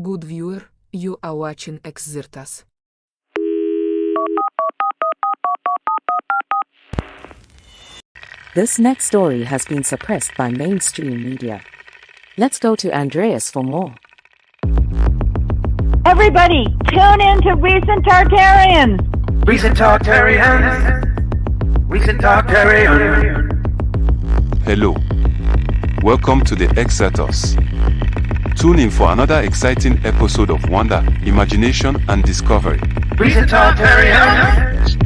Good viewer, you are watching Exertas. This next story has been suppressed by mainstream media. Let's go to Andreas for more. Everybody, tune in to Recent Tartarians! Recent Tartarians! Recent Tartarians! Hello. Welcome to the Exertas. Tune in for another exciting episode of wonder, imagination, and discovery. Recent Tartarians!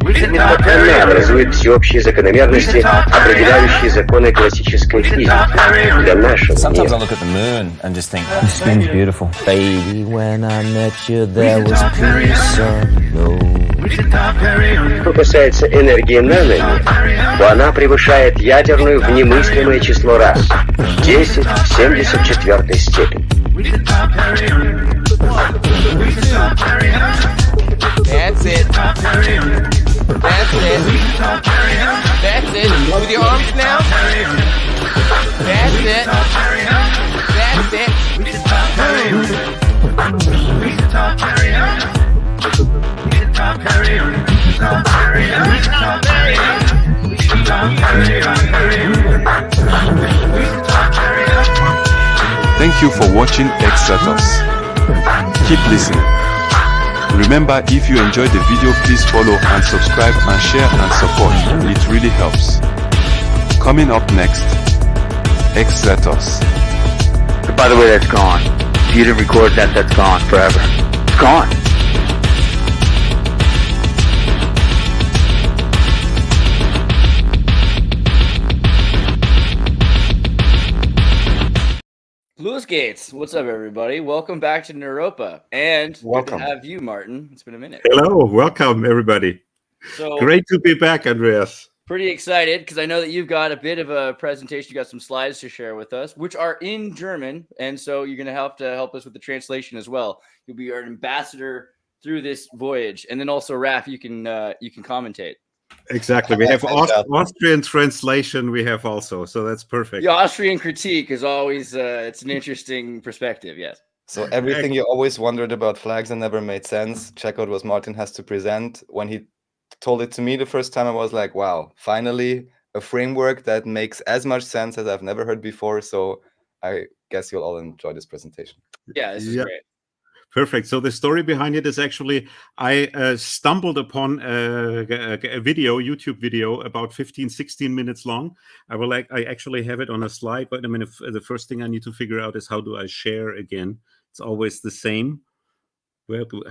Recent Она образует Tartarians! всеобщие закономерности, определяющие законы классической физики для нашего Sometimes I мира. look at the moon and just think, the skin's beautiful. Baby, when I met you, there was peace unknown. Recent Tartarians! Что касается энергии наномер, то она превышает ядерную в немыслимое число раз – 10 в 74 степени. Recent Tartarians! Recent Tartarians! That's it. That's it. That's it. With your arms now. That's it. That's it. Recent Tartarians! Recent Tartarians! Recent Tartarians! Recent Tartarians! Recent Tartarians! Thank you for watching Exertas. Keep listening. Remember, if you enjoyed the video, please follow and subscribe and share and support. It really helps. Coming up next, Exertas. By the way, that's gone. If you didn't record that, that's gone forever. It's gone. Louis Gates, what's up, everybody? Welcome back to Neuropa, and Welcome. good to have you, Martin. It's been a minute. Hello, welcome everybody. So Great to be back, Andreas. pretty excited because I know that you've got a bit of a presentation. You got some slides to share with us, which are in German, and so you're going to have to help us with the translation as well. You'll be our ambassador through this voyage, and then also, Raph, you can commentate. Exactly. We have Austrian translation. We have also, so that's perfect. The Austrian critique is always it's an interesting perspective. Yes. So everything you always wondered about flags and never made sense, check out what Martin has to present. When he told it to me the first time, I was like, wow, finally a framework that makes as much sense as I've never heard before. So I guess you'll all enjoy this presentation. Yeah, this is great. Perfect. So the story behind it is actually I stumbled upon a video, YouTube video, about 16 minutes long. I actually have it on a slide, but I mean, the first thing I need to figure out is how do I share again? It's always the same.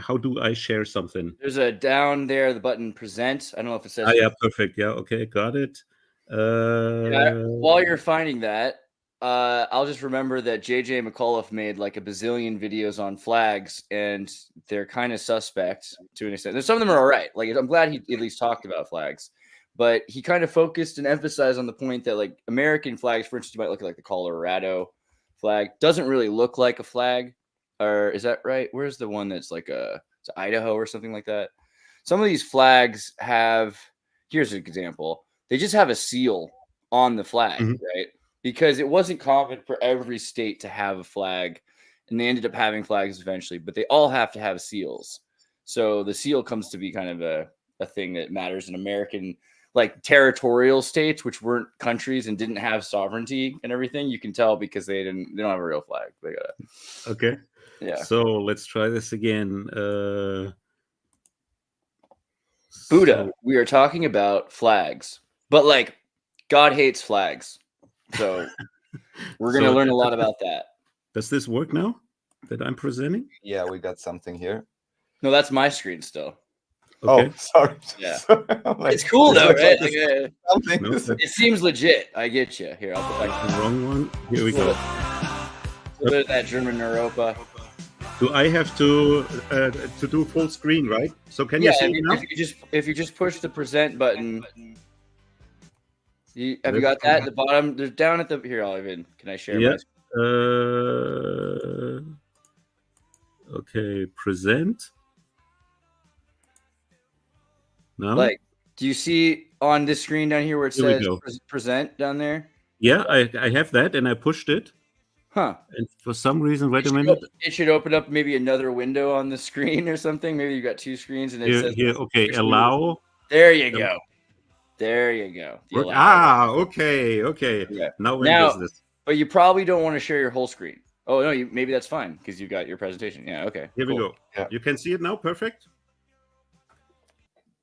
How do I share something? There's a down there, the button present. I don't know if it says. Yeah, perfect. Yeah, okay, got it. While you're finding that, I'll just remember that JJ McAuliffe made like a bazillion videos on flags, and they're kind of suspect to an extent. Some of them are all right. Like, I'm glad he at least talked about flags, but he kind of focused and emphasized on the point that, like, American flags, for instance, you might look at like the Colorado flag, doesn't really look like a flag. Or is that right? Where's the one that's like it's Idaho or something like that? Some of these flags have, here's an example. They just have a seal on the flag, right? Because it wasn't common for every state to have a flag, and they ended up having flags eventually, but they all have to have seals. So the seal comes to be kind of a thing that matters in American, like, territorial states, which weren't countries and didn't have sovereignty and everything. You can tell because they don't have a real flag. They got Okay. Yeah. So let's try this again. Buddha, we are talking about flags, but like God hates flags. So we're going to learn a lot about that. Does this work now that I'm presenting? Yeah, we got something here. No, that's my screen still. Okay. Oh, sorry. Yeah. Like, It's cool though, right? Like, something. it seems legit. I get you. Here, I'll put back The wrong one. Here we go. of that German Neuropa. Do I have to do full screen, right? So can you see it now? If you just push the present button, have you got that at the bottom? There's down at the here. Can I share? Yeah. Okay. Present. No. Like, do you see on this screen down here where it says present down there? Yeah, I have that, and I pushed it. Huh. And for some reason, wait a minute. It should open up maybe another window on the screen or something. Maybe you got two screens and it says Okay, allow. There you go. There you go. Okay. Yeah. Now we're in business. But you probably don't want to share your whole screen. Oh no, maybe that's fine because you got your presentation. Yeah, okay. Here we go. Yeah. You can see it now. Perfect.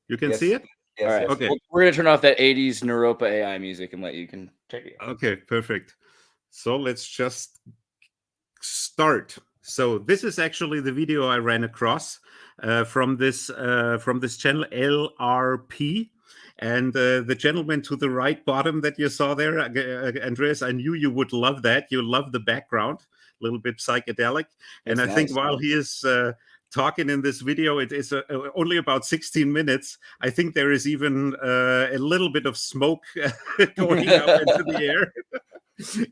You can see it? Yes, all right. Okay. We're gonna turn off that 80s Neuropa AI music and let you can check it out. Okay, perfect. So let's just start. So this is actually the video I ran across from this channel LRP. And the gentleman to the right bottom that you saw there, Andreas, I knew you would love that. You love the background, a little bit psychedelic. And I think while he is talking in this video, it is only about 16 minutes. I think there is even a little bit of smoke going up into the air.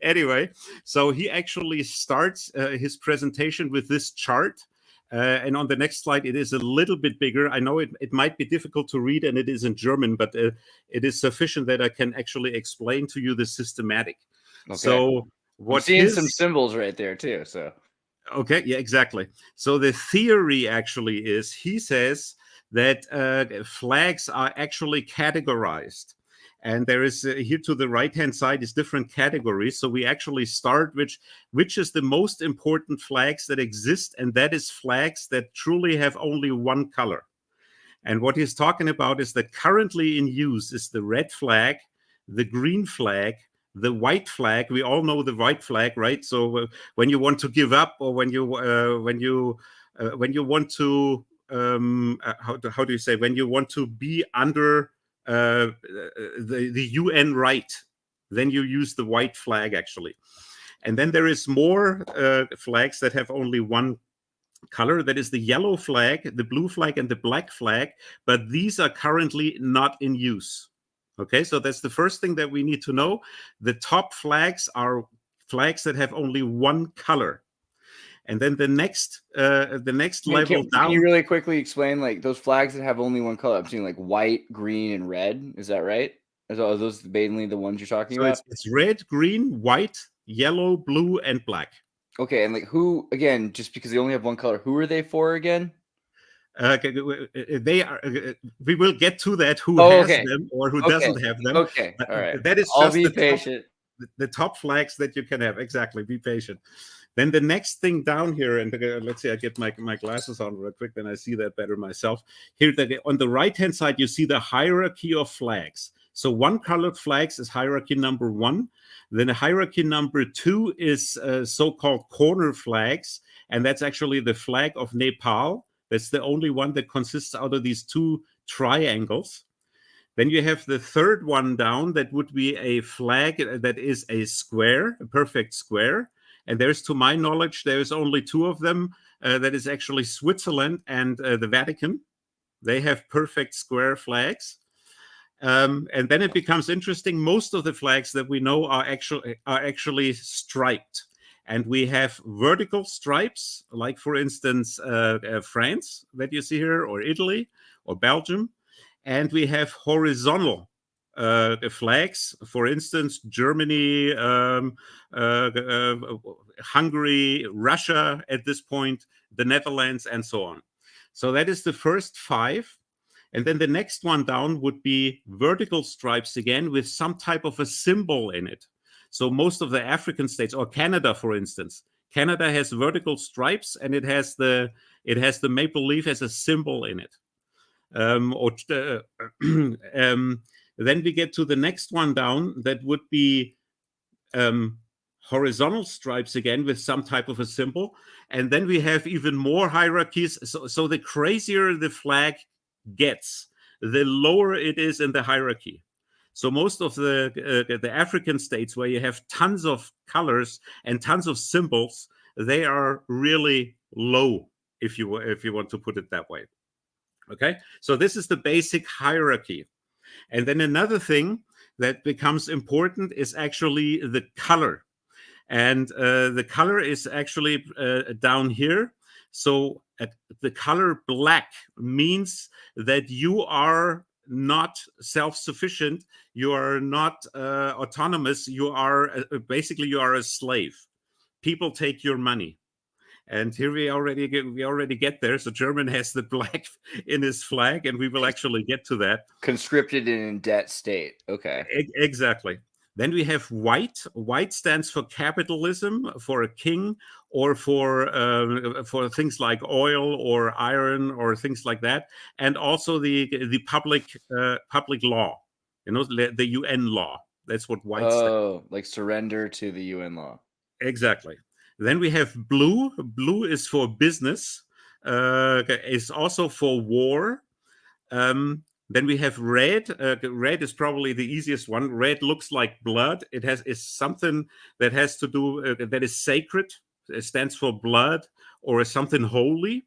Anyway, so he actually starts his presentation with this chart. And on the next slide, it is a little bit bigger. I know it might be difficult to read and it is in German, but it is sufficient that I can actually explain to you the systematic. Okay. So I'm seeing some symbols right there too. So okay, yeah, exactly. So the theory actually is, he says that flags are actually categorized. And there is here to the right-hand side is different categories. So we actually start which is the most important flags that exist, and that is flags that truly have only one color. And what he's talking about is that currently in use is the red flag, the green flag, the white flag. We all know the white flag, right? So when you want to give up, or when you want to how do you say, when you want to be under the UN right, then you use the white flag actually. And then there is more flags that have only one color. That is the yellow flag, the blue flag, and the black flag. But these are currently not in use. Okay, so that's the first thing that we need to know. The top flags are flags that have only one color. And then the next level down. Can you really quickly explain, like, those flags that have only one color? I'm seeing like white, green, and red. Is that right? Are those mainly the ones you're talking about? It's red, green, white, yellow, blue, and black. Okay, and like who, again, just because they only have one color, who are they for again? They are. We will get to that. Who has them or who doesn't have them? Okay, all right. That is I'll just be patient. The top flags that you can have. Exactly. Be patient. Then the next thing down here, and let's say I get my glasses on real quick, then I see that better myself. Here, on the right-hand side, you see the hierarchy of flags. So one-colored flags is hierarchy number 1. Then hierarchy number 2 is so-called corner flags, and that's actually the flag of Nepal. That's the only one that consists out of these 2 triangles. Then you have the third one down, that would be a flag that is a square, a perfect square. And there's, to my knowledge, there's only 2 of them. That is actually Switzerland and the Vatican. They have perfect square flags. And then it becomes interesting. Most of the flags that we know are actually striped. And we have vertical stripes, like, for instance, France that you see here, or Italy, or Belgium. And we have horizontal flags, for instance, Germany, Hungary, Russia at this point, the Netherlands, and so on. So that is the first 5. And then the next one down would be vertical stripes again with some type of a symbol in it. So most of the African states, or Canada, for instance, Canada has vertical stripes, and it has the maple leaf as a symbol in it. Then we get to the next one down, that would be horizontal stripes again with some type of a symbol. And then we have even more hierarchies. So the crazier the flag gets, the lower it is in the hierarchy. So most of the African states, where you have tons of colors and tons of symbols, they are really low, if you want to put it that way. Okay, so this is the basic hierarchy. And then another thing that becomes important is actually the color. And the color is actually down here. So the color black means that you are not self-sufficient. You are not autonomous. You are basically, you are a slave. people take your money. And here we already get there. So German has the black in his flag, and we will actually get to that. Conscripted and in debt state. Okay. Exactly. Then we have white. White stands for capitalism, for a king, or for things like oil or iron or things like that, and also the public law. The UN law. That's what white stands. Oh, like surrender to the UN law. Exactly. Then we have blue. Blue is for business. Is also for war. Then we have red. Red is probably the easiest one. Red looks like blood. Is something that has to do that is sacred. It stands for blood or is something holy.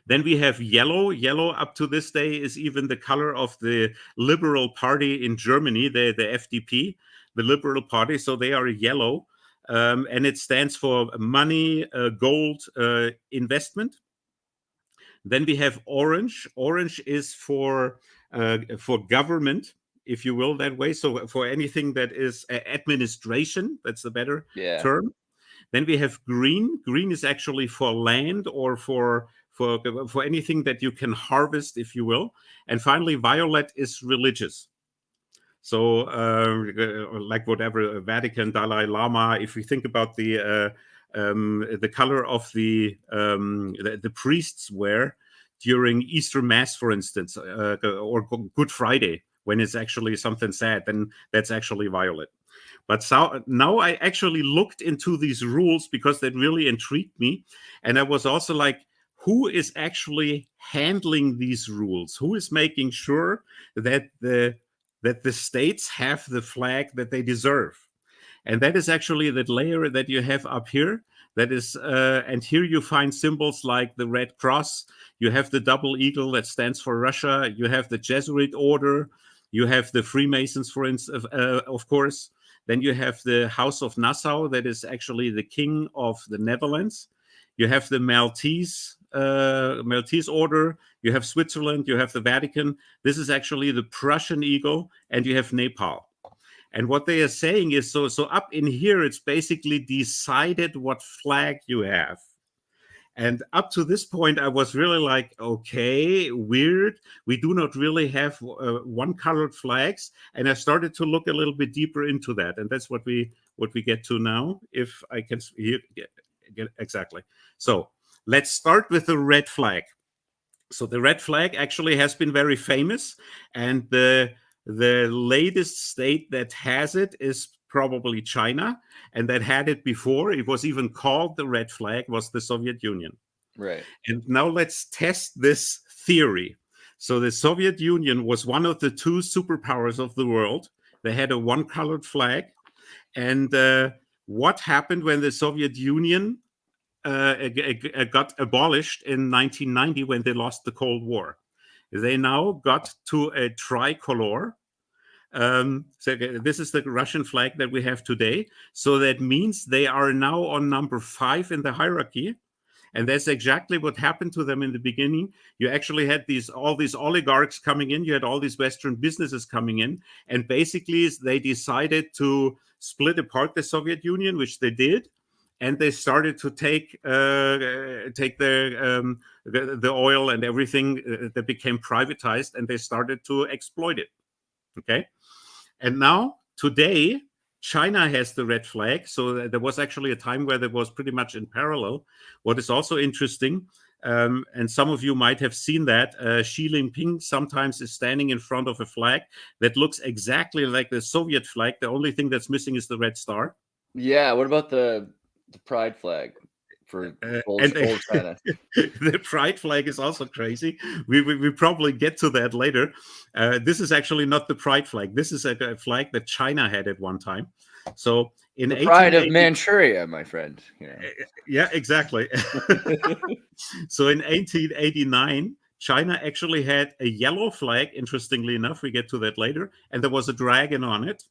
Then we have yellow. Yellow up to this day is even the color of the Liberal Party in Germany, the FDP, the Liberal Party. So they are yellow. And it stands for money, gold, investment. Then we have orange. Orange is for government, if you will, that way. So for anything that is administration, that's the better term. Then we have green. Green is actually for land or for anything that you can harvest, if you will. And finally, violet is religious. So like whatever, Vatican, Dalai Lama, if we think about the color of the priests wear during Easter Mass, for instance, or Good Friday, when it's actually something sad, then that's actually violet. But so now I actually looked into these rules because that really intrigued me. And I was also like, who is actually handling these rules? Who is making sure that the states have the flag that they deserve? And that is actually that layer that you have up here. That is, and here you find symbols like the Red Cross. You have the double eagle that stands for Russia. You have the Jesuit order. You have the Freemasons, for instance, of course. Then you have the House of Nassau, that is actually the king of the Netherlands. You have the Maltese order. You have Switzerland. You have the Vatican. This is actually the Prussian eagle, and you have Nepal. And what they are saying is, so up in here, it's basically decided what flag you have. And up to this point, I was really like, okay, weird. We do not really have one-colored flags. And I started to look a little bit deeper into that. And that's what we get to now, if I can get exactly. So let's start with the red flag. So the red flag actually has been very famous. And the latest state that has it is probably China, and that had it before. It was even called the red flag, was the Soviet Union. Right. And now let's test this theory. So the Soviet Union was one of the two superpowers of the world. They had a one-colored flag. And what happened when the Soviet Union got abolished in 1990 when they lost the Cold War? They now got to a tricolor. So this is the Russian flag that we have today. So that means they are now on number 5 in the hierarchy. And that's exactly what happened to them in the beginning. You actually had all these oligarchs coming in. You had all these Western businesses coming in. And basically, they decided to split apart the Soviet Union, which they did. And they started to take the oil and everything that became privatized, and they started to exploit it. Okay. And now, today, China has the red flag. So there was actually a time where there was pretty much in parallel. What is also interesting, and some of you might have seen that, Xi Jinping sometimes is standing in front of a flag that looks exactly like the Soviet flag. The only thing that's missing is the red star. Yeah. What about the pride flag for old China? The pride flag is also crazy. We probably get to that later. This is actually not the pride flag. This is a flag that China had at one time. So in the pride of Manchuria, my friend. Yeah, exactly. So in 1889, China actually had a yellow flag. Interestingly enough, we get to that later, and there was a dragon on it.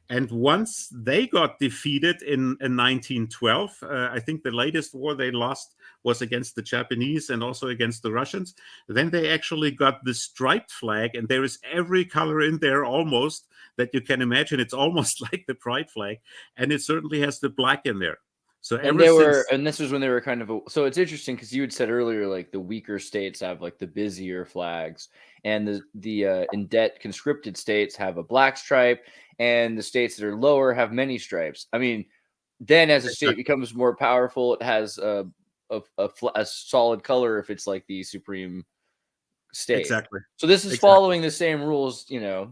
And once they got defeated in 1912, I think the latest war they lost was against the Japanese and also against the Russians. Then they actually got the striped flag, and there is every color in there almost that you can imagine. It's almost like the pride flag, and it certainly has the black in there. So and this was when they were kind of so it's interesting because you had said earlier, like the weaker states have like the busier flags, and the in debt conscripted states have a black stripe, and the states that are lower have many stripes. I mean, then as a state becomes more powerful, it has a solid color if it's like the supreme state. Exactly. So this is following the same rules.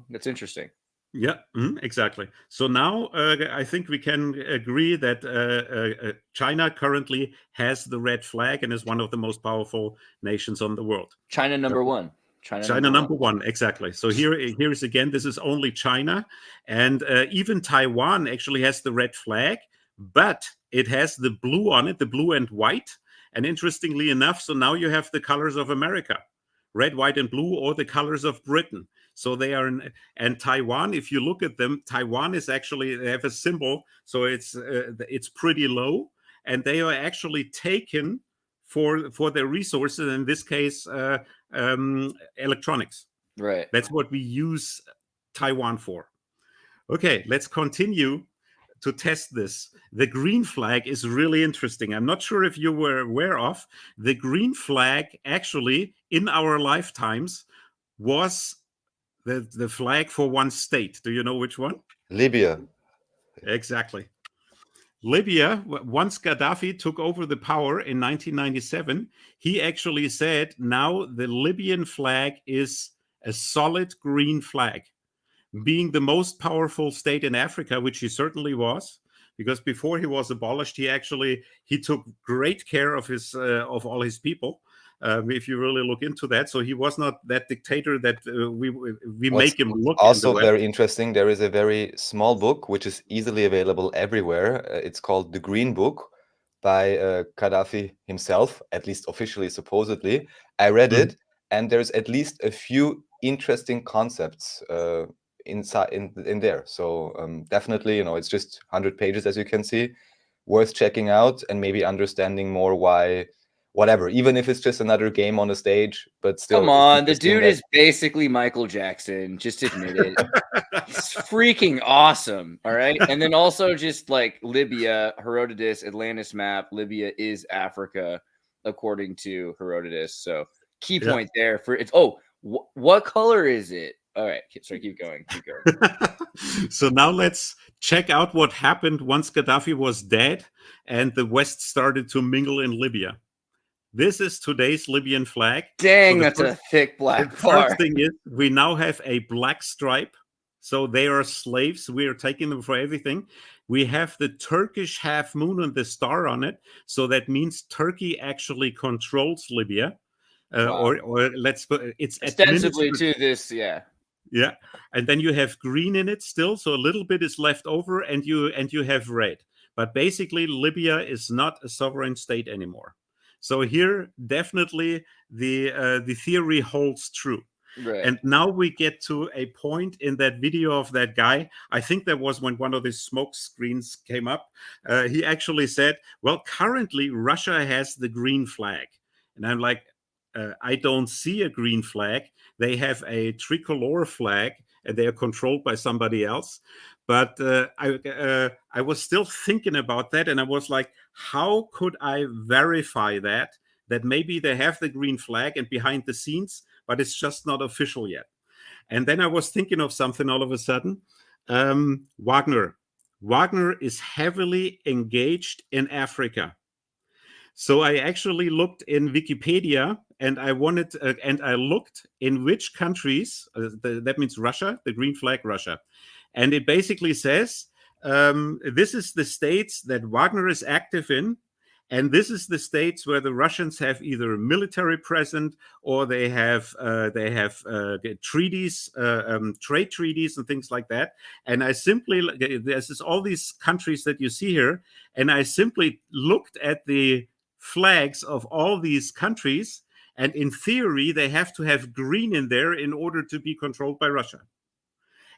That's interesting. Yeah, exactly. So now I think we can agree that China currently has the red flag and is one of the most powerful nations on the world. China number one. China number one, exactly. So here's again, this is only China. And even Taiwan actually has the red flag, but it has the blue on it, the blue and white. And interestingly enough, so now you have the colors of America, red, white, and blue, or the colors of Britain. So they are and Taiwan, if you look at them, Taiwan is actually, they have a symbol. So it's pretty low, and they are actually taken for their resources, in this case, electronics. Right. That's what we use Taiwan for. Okay, let's continue to test this. The green flag is really interesting. I'm not sure if you were aware of, the green flag actually in our lifetimes was the flag for one state. Do you know which one? Libya. Exactly. Libya, once Gaddafi took over the power in 1997, he actually said, now the Libyan flag is a solid green flag. Being the most powerful state in Africa, which he certainly was, because before he was abolished, he took great care of of all his people. If you really look into that, so he was not that dictator that we make him look. Also very interesting. There is a very small book which is easily available everywhere. It's called The Green Book by Gaddafi himself, at least officially, supposedly. I read it, and there's at least a few interesting concepts inside in there. So definitely, it's just 100 pages, as you can see, worth checking out and maybe understanding more why. Whatever, even if it's just another game on the stage, but still. Come on, the dude is basically Michael Jackson. Just admit it. He's freaking awesome. All right. And then also just like Libya, Herodotus, Atlantis map, Libya is Africa, according to Herodotus. So key point there for it's. Oh, what color is it? All right. Sorry, keep going. So now let's check out what happened once Gaddafi was dead and the West started to mingle in Libya. This is today's Libyan flag. Dang, so that's a thick black bar. First thing is we now have a black stripe. So they are slaves. We are taking them for everything. We have the Turkish half moon and the star on it. So that means Turkey actually controls Libya. Or let's put it's ostensibly to this, yeah. Yeah. And then you have green in it still. So a little bit is left over, and you have red. But basically, Libya is not a sovereign state anymore. So here, definitely, the theory holds true. Right. And now we get to a point in that video of that guy. I think that was when one of the smoke screens came up. He actually said, well, currently, Russia has the green flag. And I'm like, I don't see a green flag. They have a tricolor flag, and they are controlled by somebody else. But I was still thinking about that, and I was like, how could I verify that maybe they have the green flag and behind the scenes, but it's just not official yet? And then I was thinking of something all of a sudden. Wagner. Wagner is heavily engaged in Africa. So I actually looked in Wikipedia, and I looked in which countries, that means Russia, the green flag, Russia. And it basically says, this is the states that Wagner is active in, and this is the states where the Russians have either a military presence or they have treaties, trade treaties and things like that. And I simply, there's all these countries that you see here, and I simply looked at the flags of all these countries, and in theory, they have to have green in there in order to be controlled by Russia.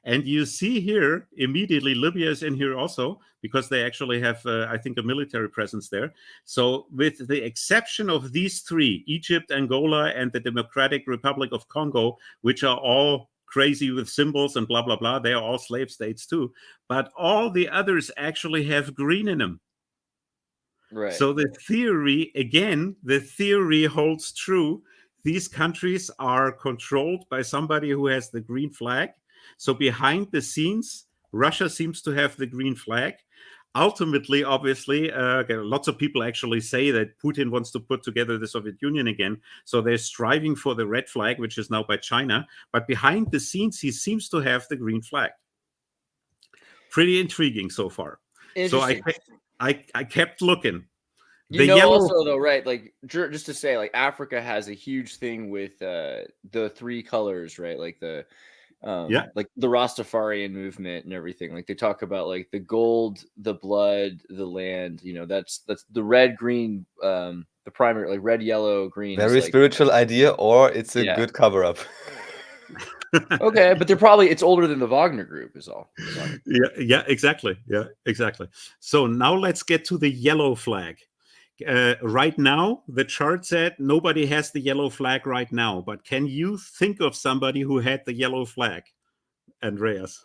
And you see here, immediately, Libya is in here also, because they actually have, I think, a military presence there. So with the exception of these three, Egypt, Angola, and the Democratic Republic of Congo, which are all crazy with symbols and blah, blah, blah, they are all slave states too. But all the others actually have green in them. Right. So the theory, again, the theory holds true. These countries are controlled by somebody who has the green flag. So behind the scenes, Russia seems to have the green flag. Ultimately, obviously, lots of people actually say that Putin wants to put together the Soviet Union again. So they're striving for the red flag, which is now by China. But behind the scenes, he seems to have the green flag. Pretty intriguing so far. So I kept looking. You know, also though, right? Like just to say, like Africa has a huge thing with the 3 colors, right? Like the like the Rastafarian movement and everything. Like they talk about like the gold, the blood, the land. You know, that's the red, green, the primary, like red, yellow, green. Very spiritual idea, or it's a good cover up. Okay, but it's older than the Wagner Group, is all. Yeah, exactly. Yeah, exactly. So now let's get to the yellow flag. Right now, the chart said nobody has the yellow flag right now. But can you think of somebody who had the yellow flag, Andreas?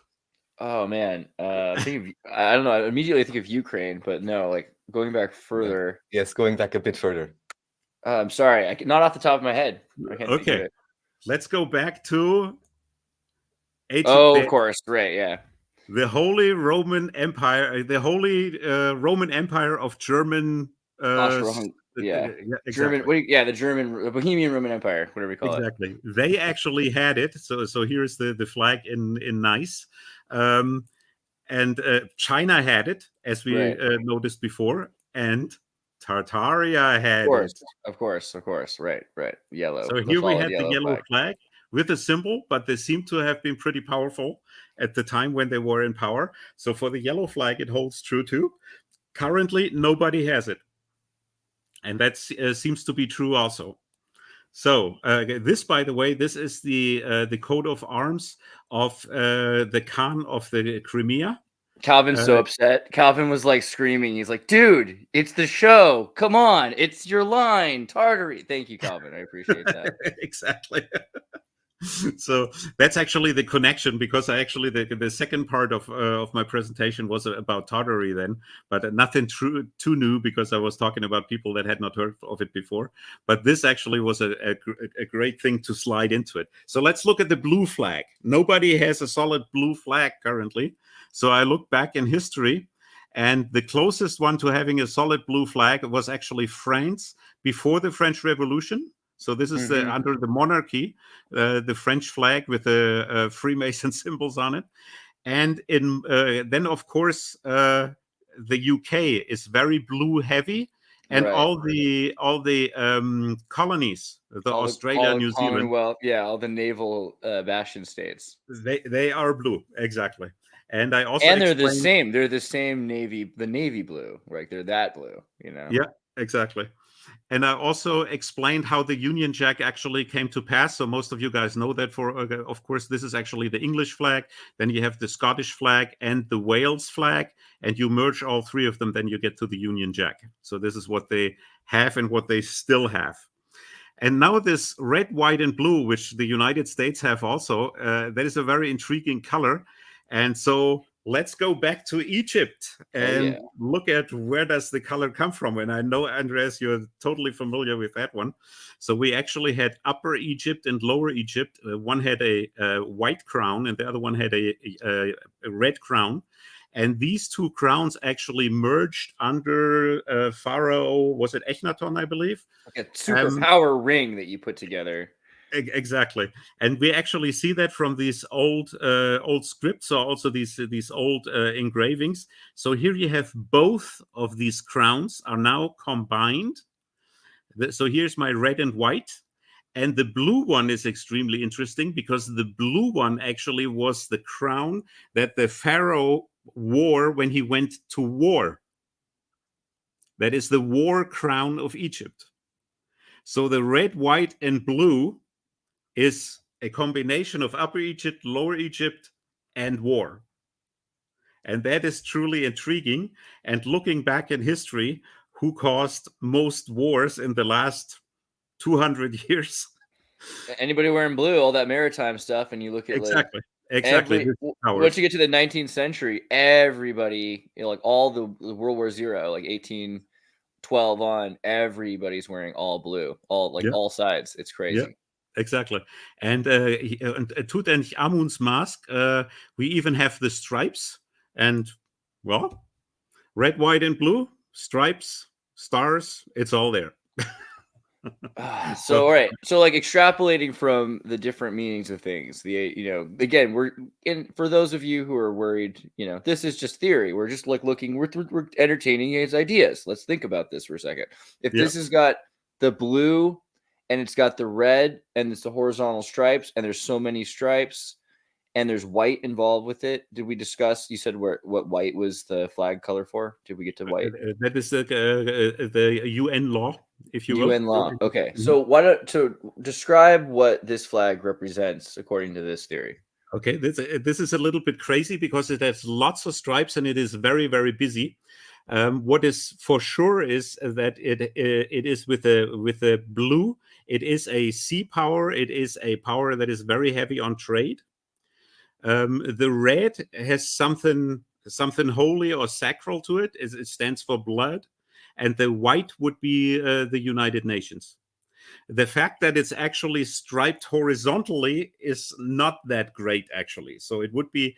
Oh man, I don't know. I immediately think of Ukraine, but no, like going back further. Yes, going back a bit further. I'm sorry, not off the top of my head. I can't think of it. Let's go back to. Of course, right? Yeah. The Holy Roman Empire, the Holy Roman Empire of German. Yeah, exactly. German. The German Bohemian Roman Empire, whatever we call it. Exactly. They actually had it. So here's the flag in nice, and China had it, as we noticed before, and Tartaria had it. Of course. Right. Yellow. So here we had the yellow flag with a symbol, but they seem to have been pretty powerful at the time when they were in power. So for the yellow flag, it holds true too. Currently, nobody has it. And that seems to be true also. So this, by the way, this is the coat of arms of the Khan of the Crimea. Calvin's so upset. Calvin was like screaming. He's like, dude, it's the show. Come on. It's your line. Tartary. Thank you, Calvin. I appreciate that. Exactly. So that's actually the connection, because the second part of my presentation was about Tartary then, but nothing too new, because I was talking about people that had not heard of it before. But this actually was a great thing to slide into it. So let's look at the blue flag. Nobody has a solid blue flag currently. So I looked back in history, and the closest one to having a solid blue flag was actually France before the French Revolution. So this is under the monarchy, the French flag with the Freemason symbols on it. And then, of course, the UK is very blue heavy. And all the colonies, Australia, New Zealand. All the naval bastion states. They are blue, exactly. And I also they're the same. They're the same navy, the navy blue, right? They're that blue, you know. Yeah, exactly. And I also explained how the Union Jack actually came to pass. So most of you guys know that. Of course, this is actually the English flag. Then you have the Scottish flag and the Wales flag, and you merge all 3 of them, then you get to the Union Jack. So this is what they have and what they still have. And now this red, white, and blue, which the United States have also, that is a very intriguing color. And so let's go back to Egypt and look at where does the color come from. And I know, Andreas, you're totally familiar with that one. So we actually had Upper Egypt and Lower Egypt. One had a white crown and the other one had a red crown. And these 2 crowns actually merged under Pharaoh, was it Echnaton, I believe? Like a superpower ring that you put together. Exactly, and we actually see that from these old scripts, or also these old engravings. So here you have both of these crowns are now combined. So here's my red and white, and the blue one is extremely interesting, because the blue one actually was the crown that the pharaoh wore when he went to war. That is the war crown of Egypt. So the red, white, and blue is a combination of Upper Egypt, Lower Egypt, and war. And that is truly intriguing. And looking back in history, who caused most wars in the last 200 years? Anybody wearing blue, all that maritime stuff, and you look at exactly. Once you get to the 19th century, everybody, like all the World War Zero, like 12 on, everybody's wearing all blue, all sides. It's crazy. Yeah, exactly. And Tutankhamun's mask, we even have the stripes, and well, red, white, and blue stripes, stars. It's all there. So all right, so like extrapolating from the different meanings of things, again, we're for those of you who are worried, this is just theory. We're just like looking, we're entertaining his ideas. Let's think about this for a second. If this has got the blue and it's got the red and it's the horizontal stripes, and there's so many stripes, and there's white involved with it. Did we discuss? You said what white was the flag color for? Did we get to white? That is the UN law, if you will. UN law. Okay, so why don't to describe what this flag represents according to this theory? Okay, this is a little bit crazy because it has lots of stripes and it is very, very busy. What is for sure is that it is with the blue. It is a sea power. It is a power that is very heavy on trade. The red has something holy or sacral to it. It stands for blood, and the white would be the United Nations. The fact that it's actually striped horizontally is not that great, actually. So it would be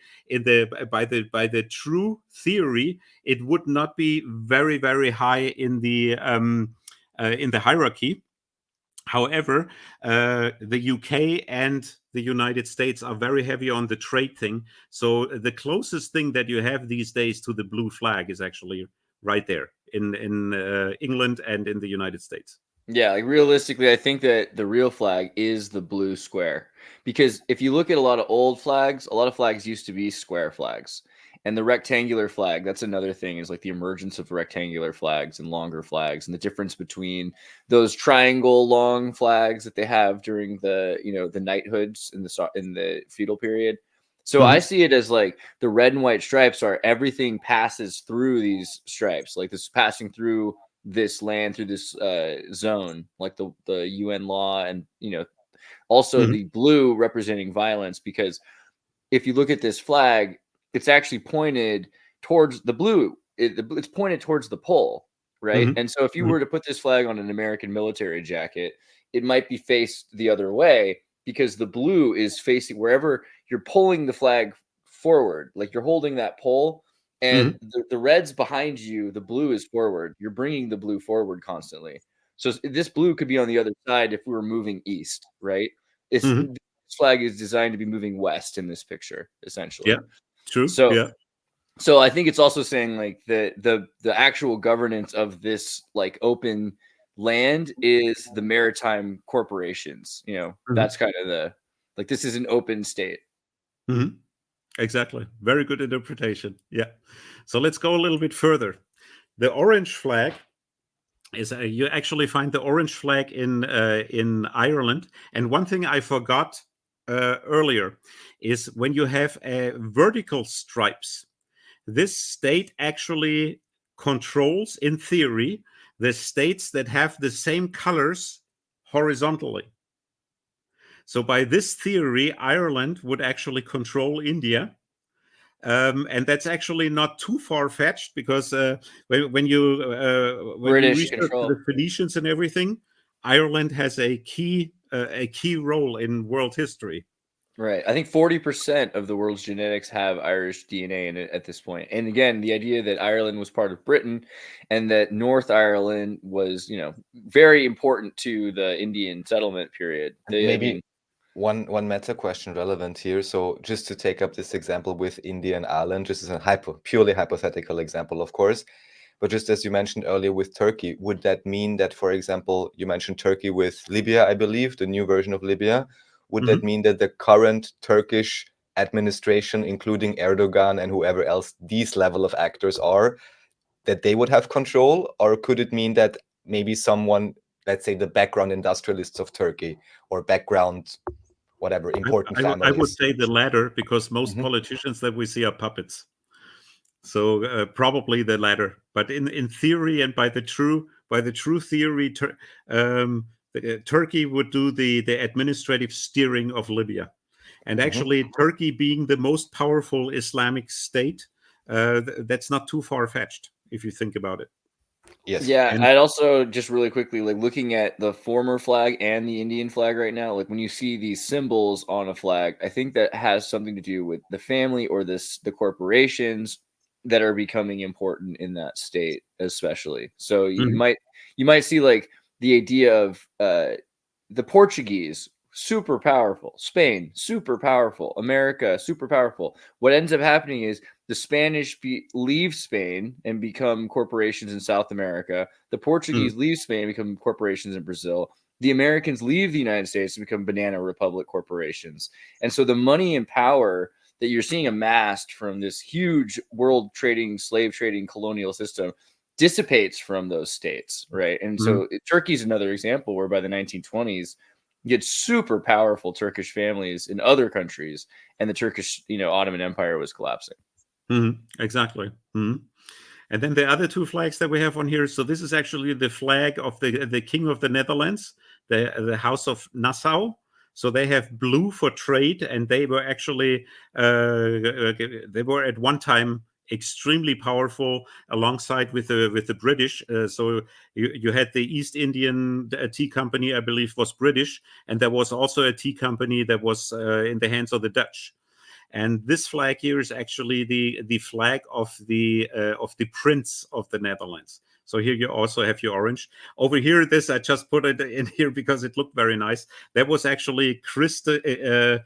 by the true theory, it would not be very, very high in the hierarchy. However, the UK and the United States are very heavy on the trade thing. So the closest thing that you have these days to the blue flag is actually right there in England and in the United States. Yeah, like realistically, I think that the real flag is the blue square. Because if you look at a lot of old flags, a lot of flags used to be square flags. And the rectangular flag, that's another thing, is like the emergence of rectangular flags and longer flags, and the difference between those triangle long flags that they have during the knighthoods in the feudal period. So I see it as like the red and white stripes are everything passes through these stripes, like this is passing through this land, through this zone, like the UN law, and also the blue representing violence, because if you look at this flag, it's actually pointed towards the blue. It's pointed towards the pole, right? And so if you were to put this flag on an American military jacket, it might be faced the other way, because the blue is facing wherever you're pulling the flag forward, like you're holding that pole, and the red's behind you, the blue is forward. You're bringing the blue forward constantly. So this blue could be on the other side if we were moving east, right? This flag is designed to be moving west in this picture, essentially. Yeah. True. So I think it's also saying like the actual governance of this like open land is the maritime corporations. That's kind of this is an open state. Exactly. Very good interpretation. Yeah. So let's go a little bit further. The orange flag is you actually find the orange flag in Ireland. And one thing I forgot earlier is when you have vertical stripes, this state actually controls, in theory, the states that have the same colors horizontally. So by this theory, Ireland would actually control India. And that's actually not too far-fetched, because when you research the Phoenicians and everything, Ireland has a key role in world history. Right. I think 40% of the world's genetics have Irish DNA in it at this point. And again, the idea that Ireland was part of Britain and that North Ireland was, very important to the Indian settlement period. One meta question relevant here. So just to take up this example with India and Ireland, just as a purely hypothetical example, of course, but just as you mentioned earlier with Turkey, would that mean that, for example, you mentioned Turkey with Libya, I believe, the new version of Libya, would that mean that the current Turkish administration, including Erdogan and whoever else these level of actors are, that they would have control? Or could it mean that maybe someone, let's say the background industrialists of Turkey, or background whatever important families? I would say the latter, because most politicians that we see are puppets. So probably the latter. But in theory, and by the true theory, Turkey would do the administrative steering of Libya. And actually, Turkey being the most powerful Islamic state, that's not too far-fetched, if you think about it. Yes. Yeah, And I'd also just really quickly, like looking at the former flag and the Indian flag right now, like when you see these symbols on a flag, I think that has something to do with the family or the corporations that are becoming important in that state, especially. So you might see like the idea of the Portuguese, super powerful, Spain, super powerful, America, super powerful. What ends up happening is the Spanish leave Spain and become corporations in South America. The Portuguese leave Spain and become corporations in Brazil. The Americans leave the United States and become banana republic corporations. And so the money and power that you're seeing amassed from this huge world trading, slave trading, colonial system dissipates from those states, right? And so Turkey's another example where by the 1920s, you get super powerful Turkish families in other countries, and the Turkish, Ottoman Empire was collapsing. Exactly. And then the other two flags that we have on here. So this is actually the flag of the King of the Netherlands, the House of Nassau. So they have blue for trade, and they were actually they were at one time extremely powerful alongside with the British. So you had the East Indian Tea Company, I believe, was British, and there was also a tea company that was in the hands of the Dutch. And this flag here is actually the flag of the Prince of the Netherlands. So here you also have your orange. Over here, this I just put it in here because it looked very nice. That was actually Christo's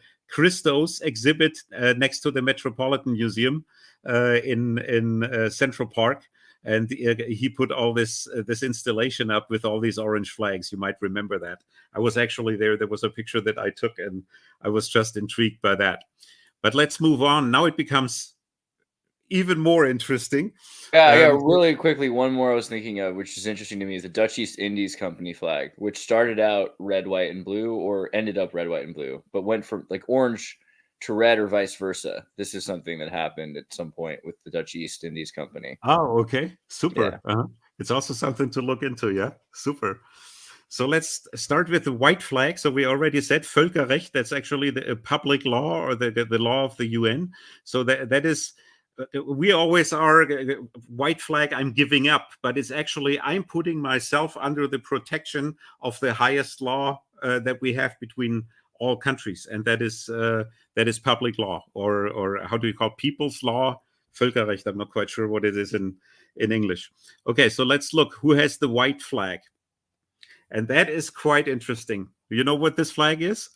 exhibit next to the Metropolitan Museum in Central Park. And he put all this installation up with all these orange flags. You might remember that. I was actually there. There was a picture that I took, and I was just intrigued by that. But let's move on. Now it becomes even more interesting. Yeah, really quickly, one more I was thinking of, which is interesting to me, is the Dutch East Indies Company flag, which started out red, white, and blue, or ended up red, white, and blue, but went from like orange to red or vice versa. This is something that happened at some point with the Dutch East Indies Company. Oh, okay. Super. Yeah. It's also something to look into. Yeah, super. So let's start with the white flag. So we already said Völkerrecht. That's actually the public law or the law of the UN. So that is, we always are white flag, I'm giving up. But it's actually, I'm putting myself under the protection of the highest law that we have between all countries. And that is public law, or how do you call people's law? Völkerrecht. I'm not quite sure what it is in English. Okay, so let's look. Who has the white flag? And that is quite interesting. You know what this flag is?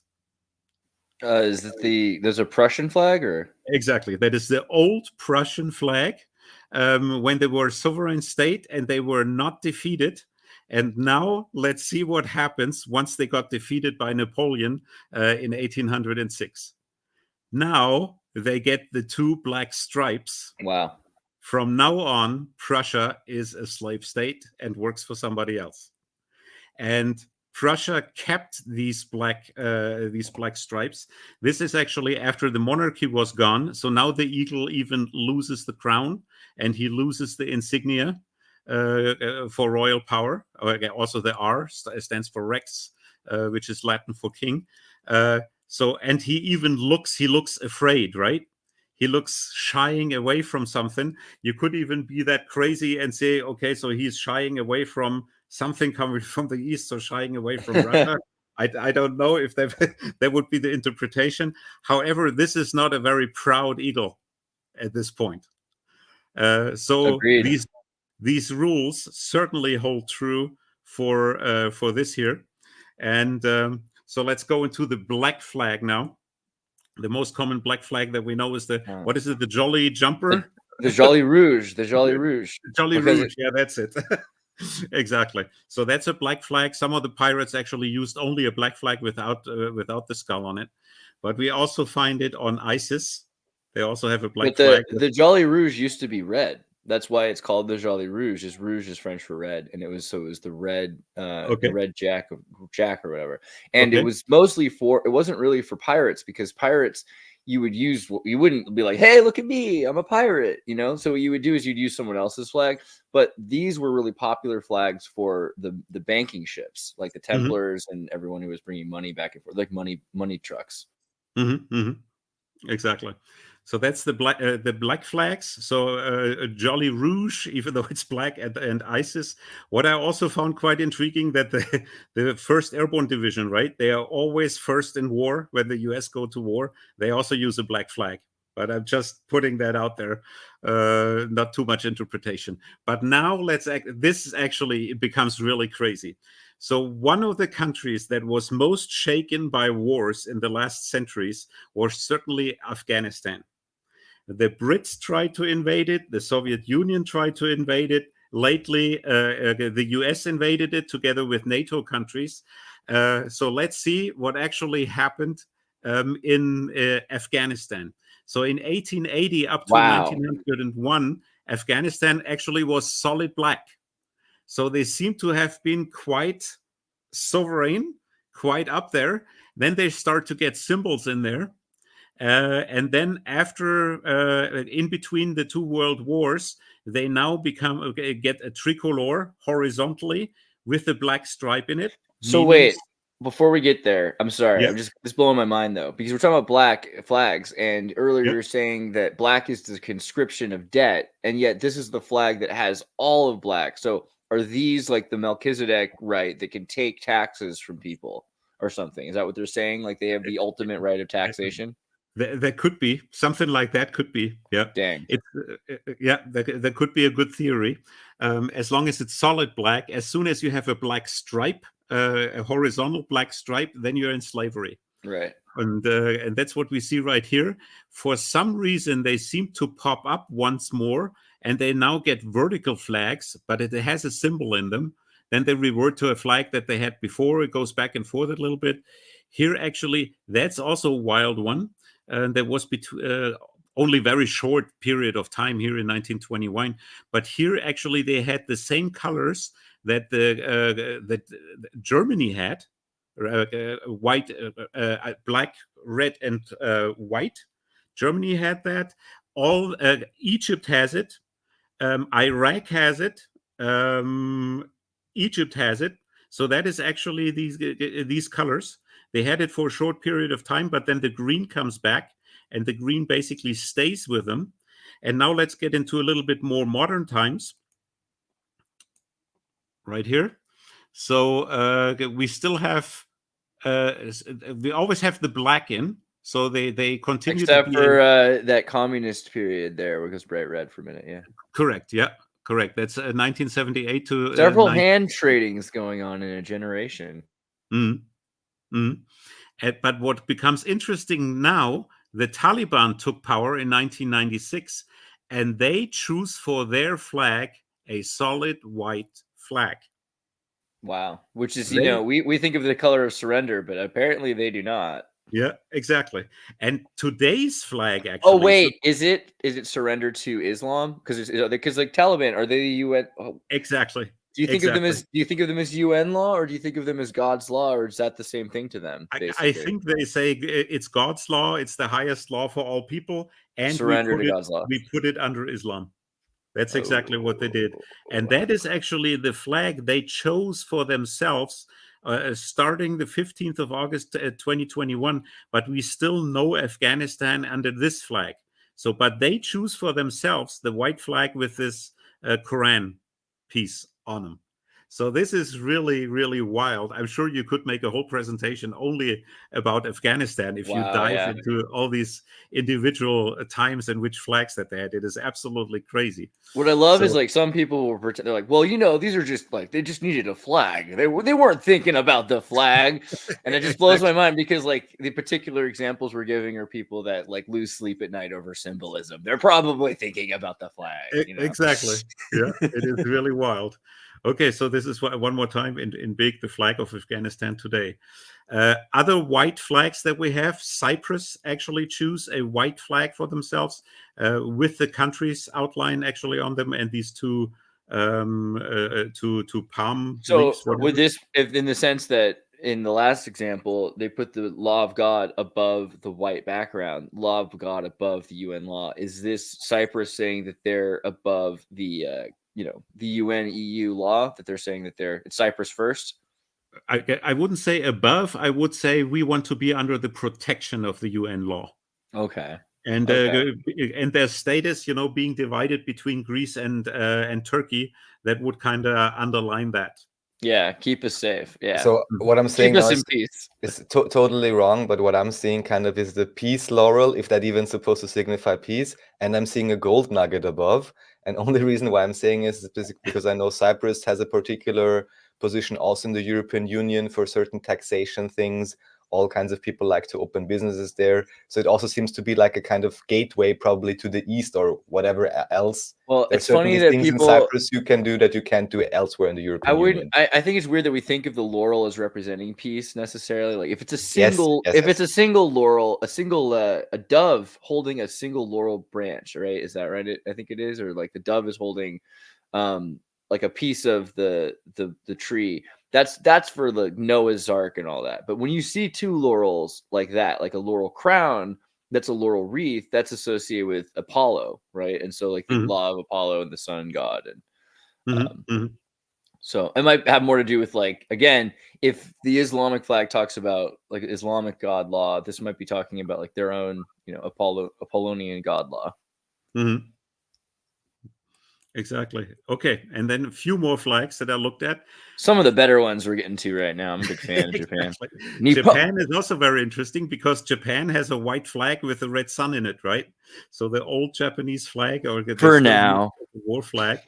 Is it there's a Prussian flag, or? Exactly. That is the old Prussian flag when they were a sovereign state and they were not defeated. And now let's see what happens once they got defeated by Napoleon in 1806. Now they get the two black stripes. Wow. From now on, Prussia is a slave state and works for somebody else. And Prussia kept these black stripes. This is actually after the monarchy was gone. So now the eagle even loses the crown, and he loses the insignia for royal power. Also, the R stands for Rex, which is Latin for king. And he even looks afraid, right? He looks shying away from something. You could even be that crazy and say, okay, so he's shying away from something coming from the east, so shying away from Russia. I don't know if that would be the interpretation. However, this is not a very proud eagle at this point. So Agreed. these rules certainly hold true for this here. And so let's go into the black flag now. The most common black flag that we know is what is it? The Jolly Jumper? The Jolly Rouge. The Jolly Rouge. Jolly Rouge. Yeah, that's it. Exactly. So that's a black flag. Some of the pirates actually used only a black flag without the skull on it. But we also find it on ISIS. They also have a black flag. The Jolly Rouge used to be red. That's why it's called the Jolly Rouge. Rouge is French for red, and it was the red, the red jack or whatever. And it was mostly it wasn't really for pirates, because pirates, you wouldn't be like, hey, look at me, I'm a pirate, So what you would do is you'd use someone else's flag. But these were really popular flags for the banking ships, like the Templars and everyone who was bringing money back and forth, like money trucks. Exactly. So that's the black flags. So Jolly Rouge, even though it's black, and ISIS. What I also found quite intriguing that the First Airborne Division, right? They are always first in war when the U.S. go to war. They also use a black flag. But I'm just putting that out there, not too much interpretation. But now this actually it becomes really crazy. So one of the countries that was most shaken by wars in the last centuries was certainly Afghanistan. The Brits tried to invade it. The Soviet Union tried to invade it. Lately, the US invaded it together with NATO countries. So let's see what actually happened in Afghanistan. So in 1880 up to 1901, Afghanistan actually was solid black. So they seem to have been quite sovereign, quite up there. Then they start to get symbols in there. And then after, in between the two world wars, they now get a tricolor horizontally with a black stripe in it. So wait, before we get there, I'm sorry, Yeah. I'm just blowing my mind though, because we're talking about black flags, and earlier you were saying that black is the conscription of debt, and yet this is the flag that has all of black. So are these like the Melchizedek right that can take taxes from people or something? Is that what they're saying? Like they have the ultimate right of taxation? There could be something like that. Could be, yeah. Dang. There could be a good theory, as long as it's solid black. As soon as you have a black stripe, a horizontal black stripe, then you're in slavery. Right. And that's what we see right here. For some reason, they seem to pop up once more, and they now get vertical flags, but it has a symbol in them. Then they revert to a flag that they had before. It goes back and forth a little bit. Here, actually, that's also a wild one. There was only very short period of time here in 1921, but here actually they had the same colors that that Germany had, white, black, red, and white. Germany had that. All Egypt has it. Iraq has it. Egypt has it. So that is actually these colors. They had it for a short period of time, but then the green comes back, and the green basically stays with them. And now let's get into a little bit more modern times. Right here. So we still have, we always have the black in. So they continue. Except for that communist period there, where it goes bright red for a minute. Yeah. Correct. Yeah. Correct. That's 1978 to several hand tradings going on in a generation. But what becomes interesting now, the Taliban took power in 1996, and they choose for their flag a solid white flag. Wow. Which is, we think of the color of surrender, but apparently they do not. Yeah, exactly. And today's flag actually. Oh wait, is it surrender to Islam? Because like Taliban, are they the UN? Oh. Exactly. Do you think of them as UN law, or do you think of them as God's law, or is that the same thing to them? I think they say it's God's law. It's the highest law for all people, and surrender to God's law. We put it under Islam. That's exactly what they did, and that is actually the flag they chose for themselves. Starting the 15th of August 2021, but we still know Afghanistan under this flag. So, but they choose for themselves the white flag with this Quran piece on them. So this is really, really wild. I'm sure you could make a whole presentation only about Afghanistan if you dive into all these individual times and which flags that they had. It is absolutely crazy. What I love is like some people will pretend they're like, well, these are just like they just needed a flag. They weren't thinking about the flag, and it just blows my mind because like the particular examples we're giving are people that like lose sleep at night over symbolism. They're probably thinking about the flag. Exactly. Yeah, it is really wild. Okay, so this is one more time in big, the flag of Afghanistan today. Other white flags that we have, Cyprus actually choose a white flag for themselves with the country's outline actually on them, and these two palm. So would this, if in the sense that in the last example, they put the law of God above the white background, law of God above the UN law, is this Cyprus saying that they're above the the UN EU law, that they're saying that it's Cyprus first? I wouldn't say above. I would say we want to be under the protection of the UN law. Okay. and Okay. and their status, being divided between Greece and Turkey, that would kind of underline that. Yeah, keep us safe. Yeah. So what I'm saying Keep now us in peace. is totally wrong, but what I'm seeing kind of is the peace laurel, if that even supposed to signify peace, and I'm seeing a gold nugget above. And only reason why I'm saying is because I know Cyprus has a particular position also in the European Union for certain taxation things. All kinds of people like to open businesses there. So it also seems to be like a kind of gateway probably to the East or whatever else. Well, There's it's funny certainly that things in people. Cyprus you can do that you can't do elsewhere in the I European would. Union. I think it's weird that we think of the laurel as representing peace necessarily. Like if it's a Yes, single, yes, if yes. it's a single laurel, a dove holding a single laurel branch, right? Is that right? I think it is, or like the dove is holding, like a piece of the tree. That's for the Noah's Ark and all that. But when you see two laurels like that, like a laurel crown, that's a laurel wreath, that's associated with Apollo, right? And so like the law of Apollo and the sun god, and so it might have more to do with, like, again, if the Islamic flag talks about like Islamic god law, this might be talking about like their own, Apollonian god law. Exactly. Okay, and then a few more flags that I looked at. Some of the better ones we're getting to right now. I'm a big fan of Japan. Japan is also very interesting because Japan has a white flag with a red sun in it, right? So the old Japanese flag, or For now, the war flag,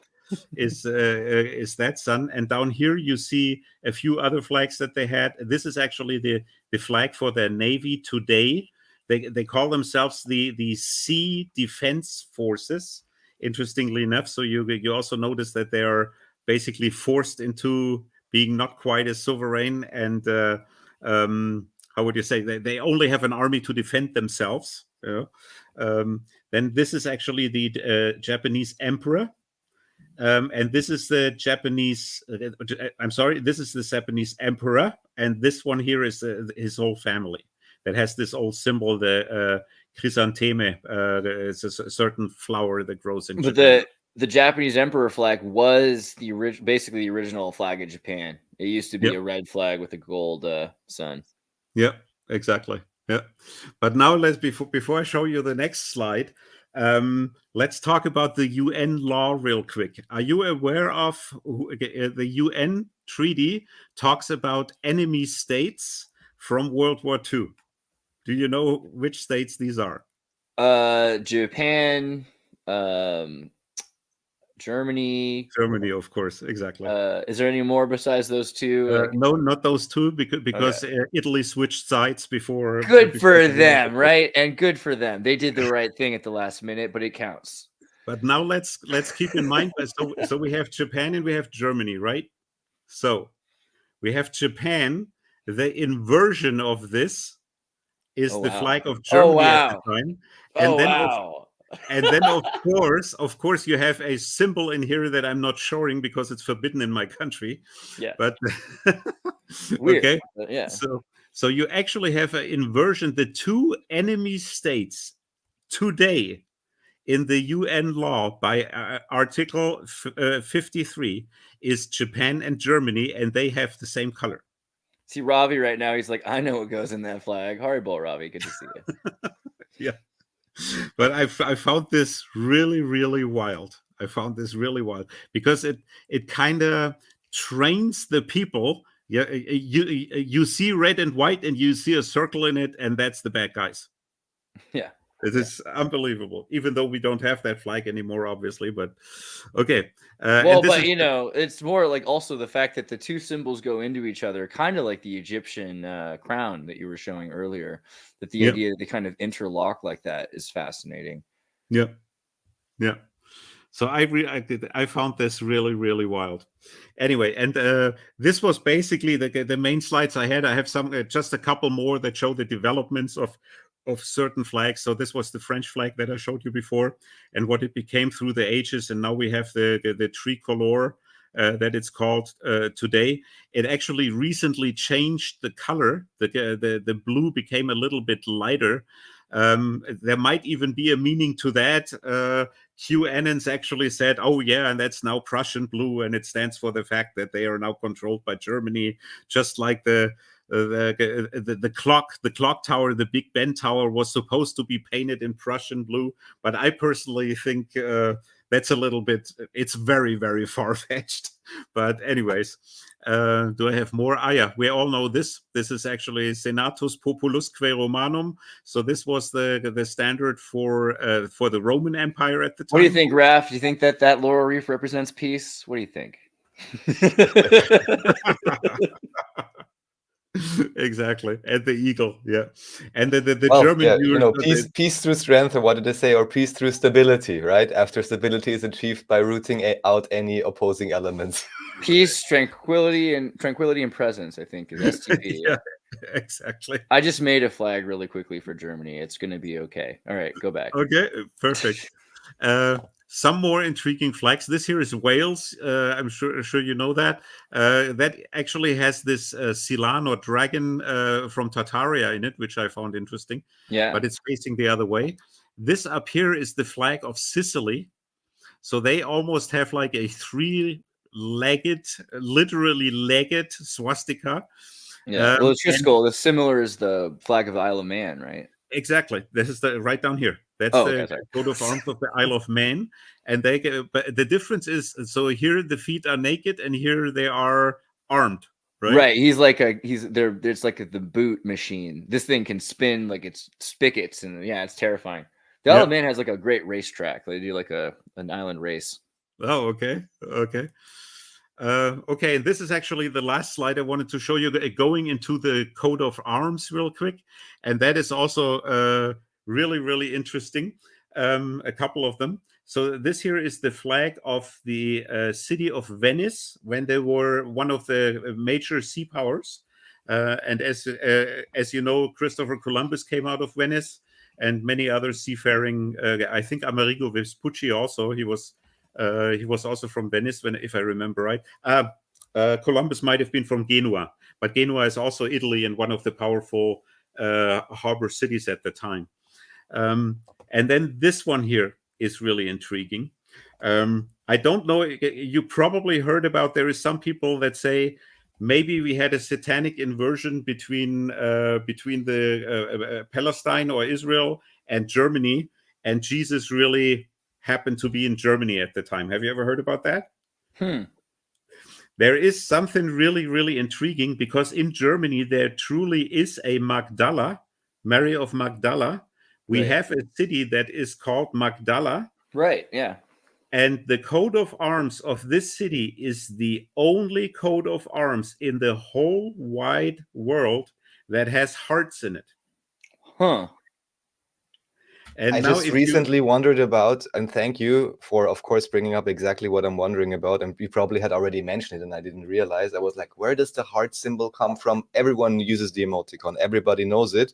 is that sun. And down here you see a few other flags that they had. This is actually the flag for their navy today. They call themselves the Sea Defense Forces. Interestingly enough, so you also notice that they are basically forced into being not quite as sovereign, and how would you say, they only have an army to defend themselves. Then this is actually the Japanese emperor, and this is the Japanese. This is the Japanese emperor, and this one here is his whole family. That has this old symbol, the chrysantheme. It's a certain flower that grows in Japan. But the Japanese emperor flag was basically the original flag of Japan. It used to be a red flag with a gold sun. Yeah, exactly. Yeah, but now before I show you the next slide, let's talk about the UN law real quick. Are you aware of the UN treaty talks about enemy states from World War II? Do you know which states these are? Japan, Germany. Germany, of course, exactly. Is there any more besides those two? No, not those two, because Italy switched sides before. Good for them, right? And good for them. They did the right thing at the last minute, but it counts. But now let's keep in mind. So we have Japan and we have Germany, right? So we have Japan. The inversion of this is the flag of Germany at the time. And then of course you have a symbol in here that I'm not showing because it's forbidden in my country. Yeah. But weird. Okay. Yeah. So you actually have an inversion. The two enemy states today in the UN law by Article 53 is Japan and Germany, and they have the same color. See Ravi right now. He's like, I know what goes in that flag. Horrible, Ravi. Good to see you. Yeah. But I found this really, really wild. Because it kind of trains the people. Yeah, you see red and white, and you see a circle in it, and that's the bad guys. Yeah. It is unbelievable, even though we don't have that flag anymore, obviously. But okay. Well, but it's more like also the fact that the two symbols go into each other, kind of like the Egyptian crown that you were showing earlier. That the idea that they kind of interlock like that is fascinating. Yeah. So I found this really, really wild. Anyway, and this was basically the main slides I had. I have just a couple more that show the developments of certain flags. So this was the French flag that I showed you before, and what it became through the ages. And now we have the tricolor that it's called today. It actually recently changed the color. The blue became a little bit lighter. There might even be a meaning to that. QAnons actually said, oh yeah, and that's now Prussian blue, and it stands for the fact that they are now controlled by Germany, just like the the clock tower, the Big Ben Tower, was supposed to be painted in Prussian blue, but I personally think that's a little bit. It's very, very far-fetched. But anyways, do I have more? Yeah, we all know this. This is actually Senatus Populusque Romanum. So this was the standard for the Roman Empire at the time. What do you think, Raph? Do you think that laurel wreath represents peace? What do you think? Exactly, and the eagle, yeah, and the well, German, yeah, peace through strength, or what did they say, or peace through stability, right? After stability is achieved by rooting out any opposing elements. Peace, tranquility, and presence, I think, is STP. Yeah, exactly. I just made a flag really quickly for Germany. It's going to be okay. All right, go back. Okay, perfect. Some more intriguing flags. This here is Wales. I'm sure you know that. That actually has this Silan or dragon from Tartaria in it, which I found interesting. Yeah. But it's facing the other way. This up here is the flag of Sicily. So they almost have like a three-legged, literally legged swastika. Yeah. Well, it's Triskel. The similar is the flag of the Isle of Man, right? Exactly. This is the right down here. That's the coat of arms of the Isle of Man, and but the difference is, so here the feet are naked, and here they are armed. Right. Right. He's there. There's like the boot machine. This thing can spin like it's spigots, and yeah, it's terrifying. The Isle of Man has like a great racetrack. They do like an island race. Oh, okay. Okay. Okay, and this is actually the last slide I wanted to show you, going into the coat of arms real quick. And that is also really, really interesting, a couple of them. So this here is the flag of the city of Venice when they were one of the major sea powers. And as you know, Christopher Columbus came out of Venice, and many other seafaring, I think Amerigo Vespucci also, he was also from Venice, if I remember right. Columbus might have been from Genoa, but Genoa is also Italy and one of the powerful harbor cities at the time. And then this one here is really intriguing. I don't know, you probably heard about, there is some people that say maybe we had a satanic inversion between the Palestine or Israel and Germany, and Jesus really happened to be in Germany at the time. Have you ever heard about that? There is something really, really intriguing, because in Germany there truly is a Magdala, Mary of Magdala. We have a city that is called Magdala. Right, yeah. And the coat of arms of this city is the only coat of arms in the whole wide world that has hearts in it. Huh. And I just recently wondered about, and thank you for, of course, bringing up exactly what I'm wondering about. And you probably had already mentioned it, and I didn't realize. I was like, where does the heart symbol come from? Everyone uses the emoticon. Everybody knows it.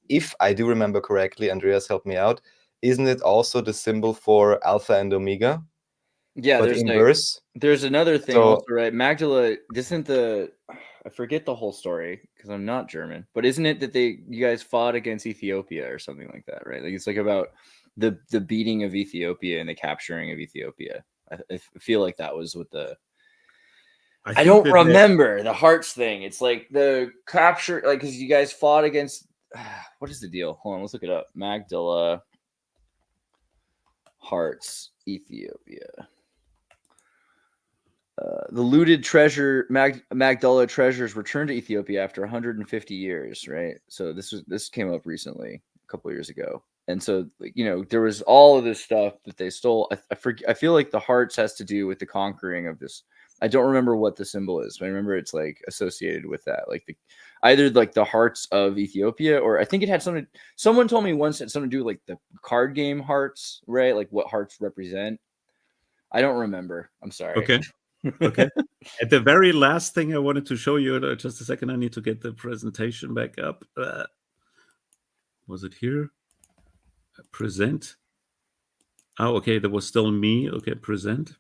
If I do remember correctly, Andreas, help me out. Isn't it also the symbol for Alpha and Omega? Yeah, but inverse. There's another thing also, right? Magdala isn't I forget the whole story because I'm not German, but isn't it that you guys fought against Ethiopia or something like that, right? Like it's like about the beating of Ethiopia and the capturing of Ethiopia. I feel like that was what I don't remember the hearts thing. It's like the capture, like because you guys fought against. What is the deal? Hold on, let's look it up. Magdala hearts Ethiopia. The looted treasure, Magdala treasures returned to Ethiopia after 150 years, right? So this came up recently, a couple of years ago, and so there was all of this stuff that they stole. I feel like the hearts has to do with the conquering of this. I don't remember what the symbol is, but I remember it's like associated with that, like either like the hearts of Ethiopia, or I think it had something. Someone told me once it had something to do with like the card game hearts, right? Like what hearts represent. I don't remember. I'm sorry. Okay. Okay. At the very last thing I wanted to show you, just a second, I need to get the presentation back up. Was it here? Present. Oh, okay. There was still me. Okay, present.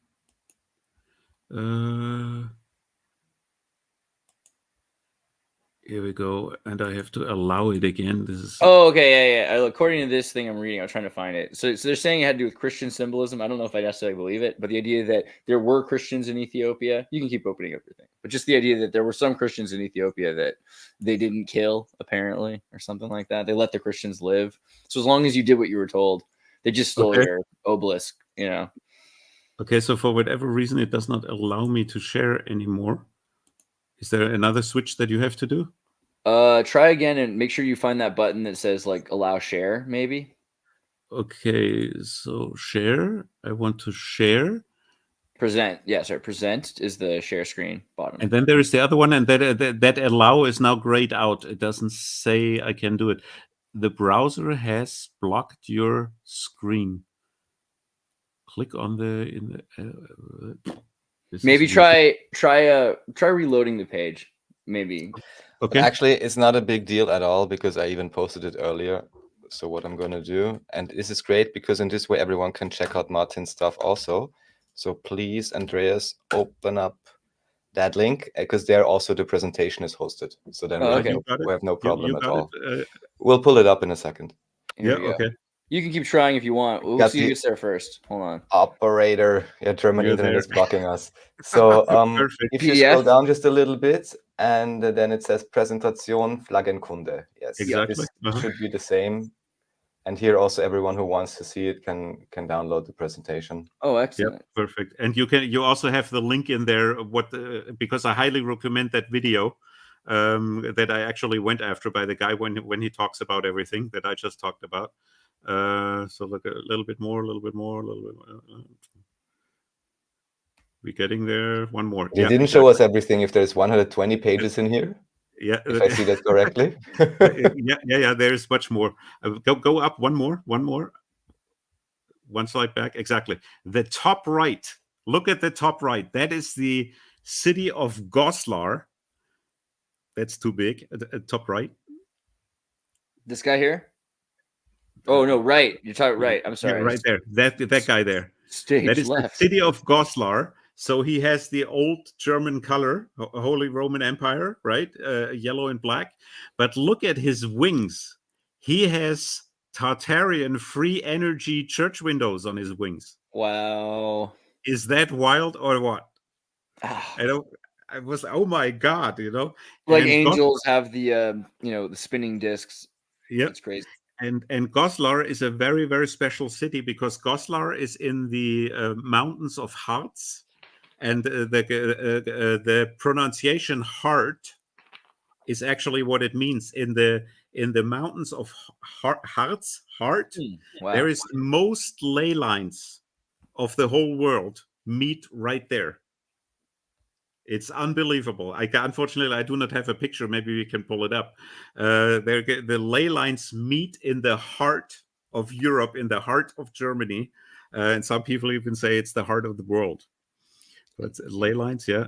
Here we go, and I have to allow it again. This is okay, yeah. According to this thing I'm reading, I'm trying to find it. So they're saying it had to do with Christian symbolism. I don't know if I necessarily believe it, but the idea that there were Christians in Ethiopia, you can keep opening up your thing, but just the idea that there were some Christians in Ethiopia that they didn't kill, apparently, or something like that. They let the Christians live. So as long as you did what you were told, they just stole your obelisk, you know. Okay, so for whatever reason, it does not allow me to share anymore. Is there another switch that you have to do? Try again and make sure you find that button that says like allow share, maybe. Okay, so share. I want to share. Present. Yeah, sorry. Present is the share screen bottom. And then there is the other one, and that allow is now grayed out. It doesn't say I can do it. The browser has blocked your screen. Click on maybe try reloading the page. Maybe. Okay. Actually, it's not a big deal at all because I even posted it earlier. So what I'm going to do, and this is great because in this way everyone can check out Martin's stuff also. So please, Andreas, open up that link because there also the presentation is hosted. So then we have no problem at all. We'll pull it up in a second. Okay. You can keep trying if you want. We'll see who gets there first. Hold on. Operator. Yeah, German internet is blocking us. So if you scroll down just a little bit, and then it says Präsentation Flaggenkunde. Yes, exactly. This should be the same. And here also everyone who wants to see it can download the presentation. Oh, excellent. Yep, perfect. And you also have the link in there. Because I highly recommend that video that I actually went after by the guy when he talks about everything that I just talked about. So look a little bit more. We're getting there. One more. They didn't show us everything. If there's 120 pages in here. Yeah, if I see that correctly. yeah. There's much more. Go up one more. One slide back. Exactly. The top right. Look at the top right. That is the city of Goslar. That's too big. Top right. This guy here. Oh no, right. You're talking right. I'm sorry. Yeah, right there. That guy there. That is left. The city of Goslar. So he has the old German color, Holy Roman Empire, right? Yellow and black. But look at his wings. He has Tartarian free energy church windows on his wings. Wow. Is that wild or what? Oh. I was, oh my God, Like and angels have the, the spinning discs. Yeah. It's crazy. And Goslar is a very, very special city because Goslar is in the mountains of Harz. And the pronunciation "heart" is actually what it means in the mountains of Harz. Heart. Wow. There is most ley lines of the whole world meet right there. It's unbelievable. Unfortunately, I do not have a picture. Maybe we can pull it up. The ley lines meet in the heart of Europe, in the heart of Germany, and some people even say it's the heart of the world. But ley lines, yeah.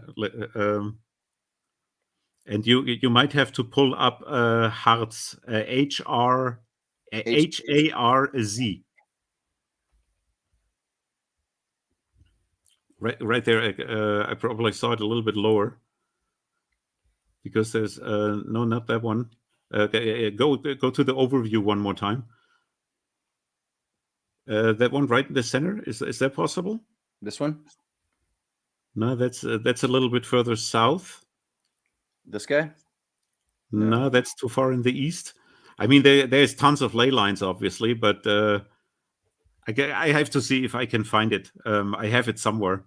And you might have to pull up Harz, Harz. Right there. I probably saw it a little bit lower because there's no, not that one. Go to the overview one more time. That one right in the center. Is that possible? This one? No, that's a little bit further south. This guy? No, that's too far in the east. I mean, there's tons of ley lines, obviously, but I have to see if I can find it. I have it somewhere.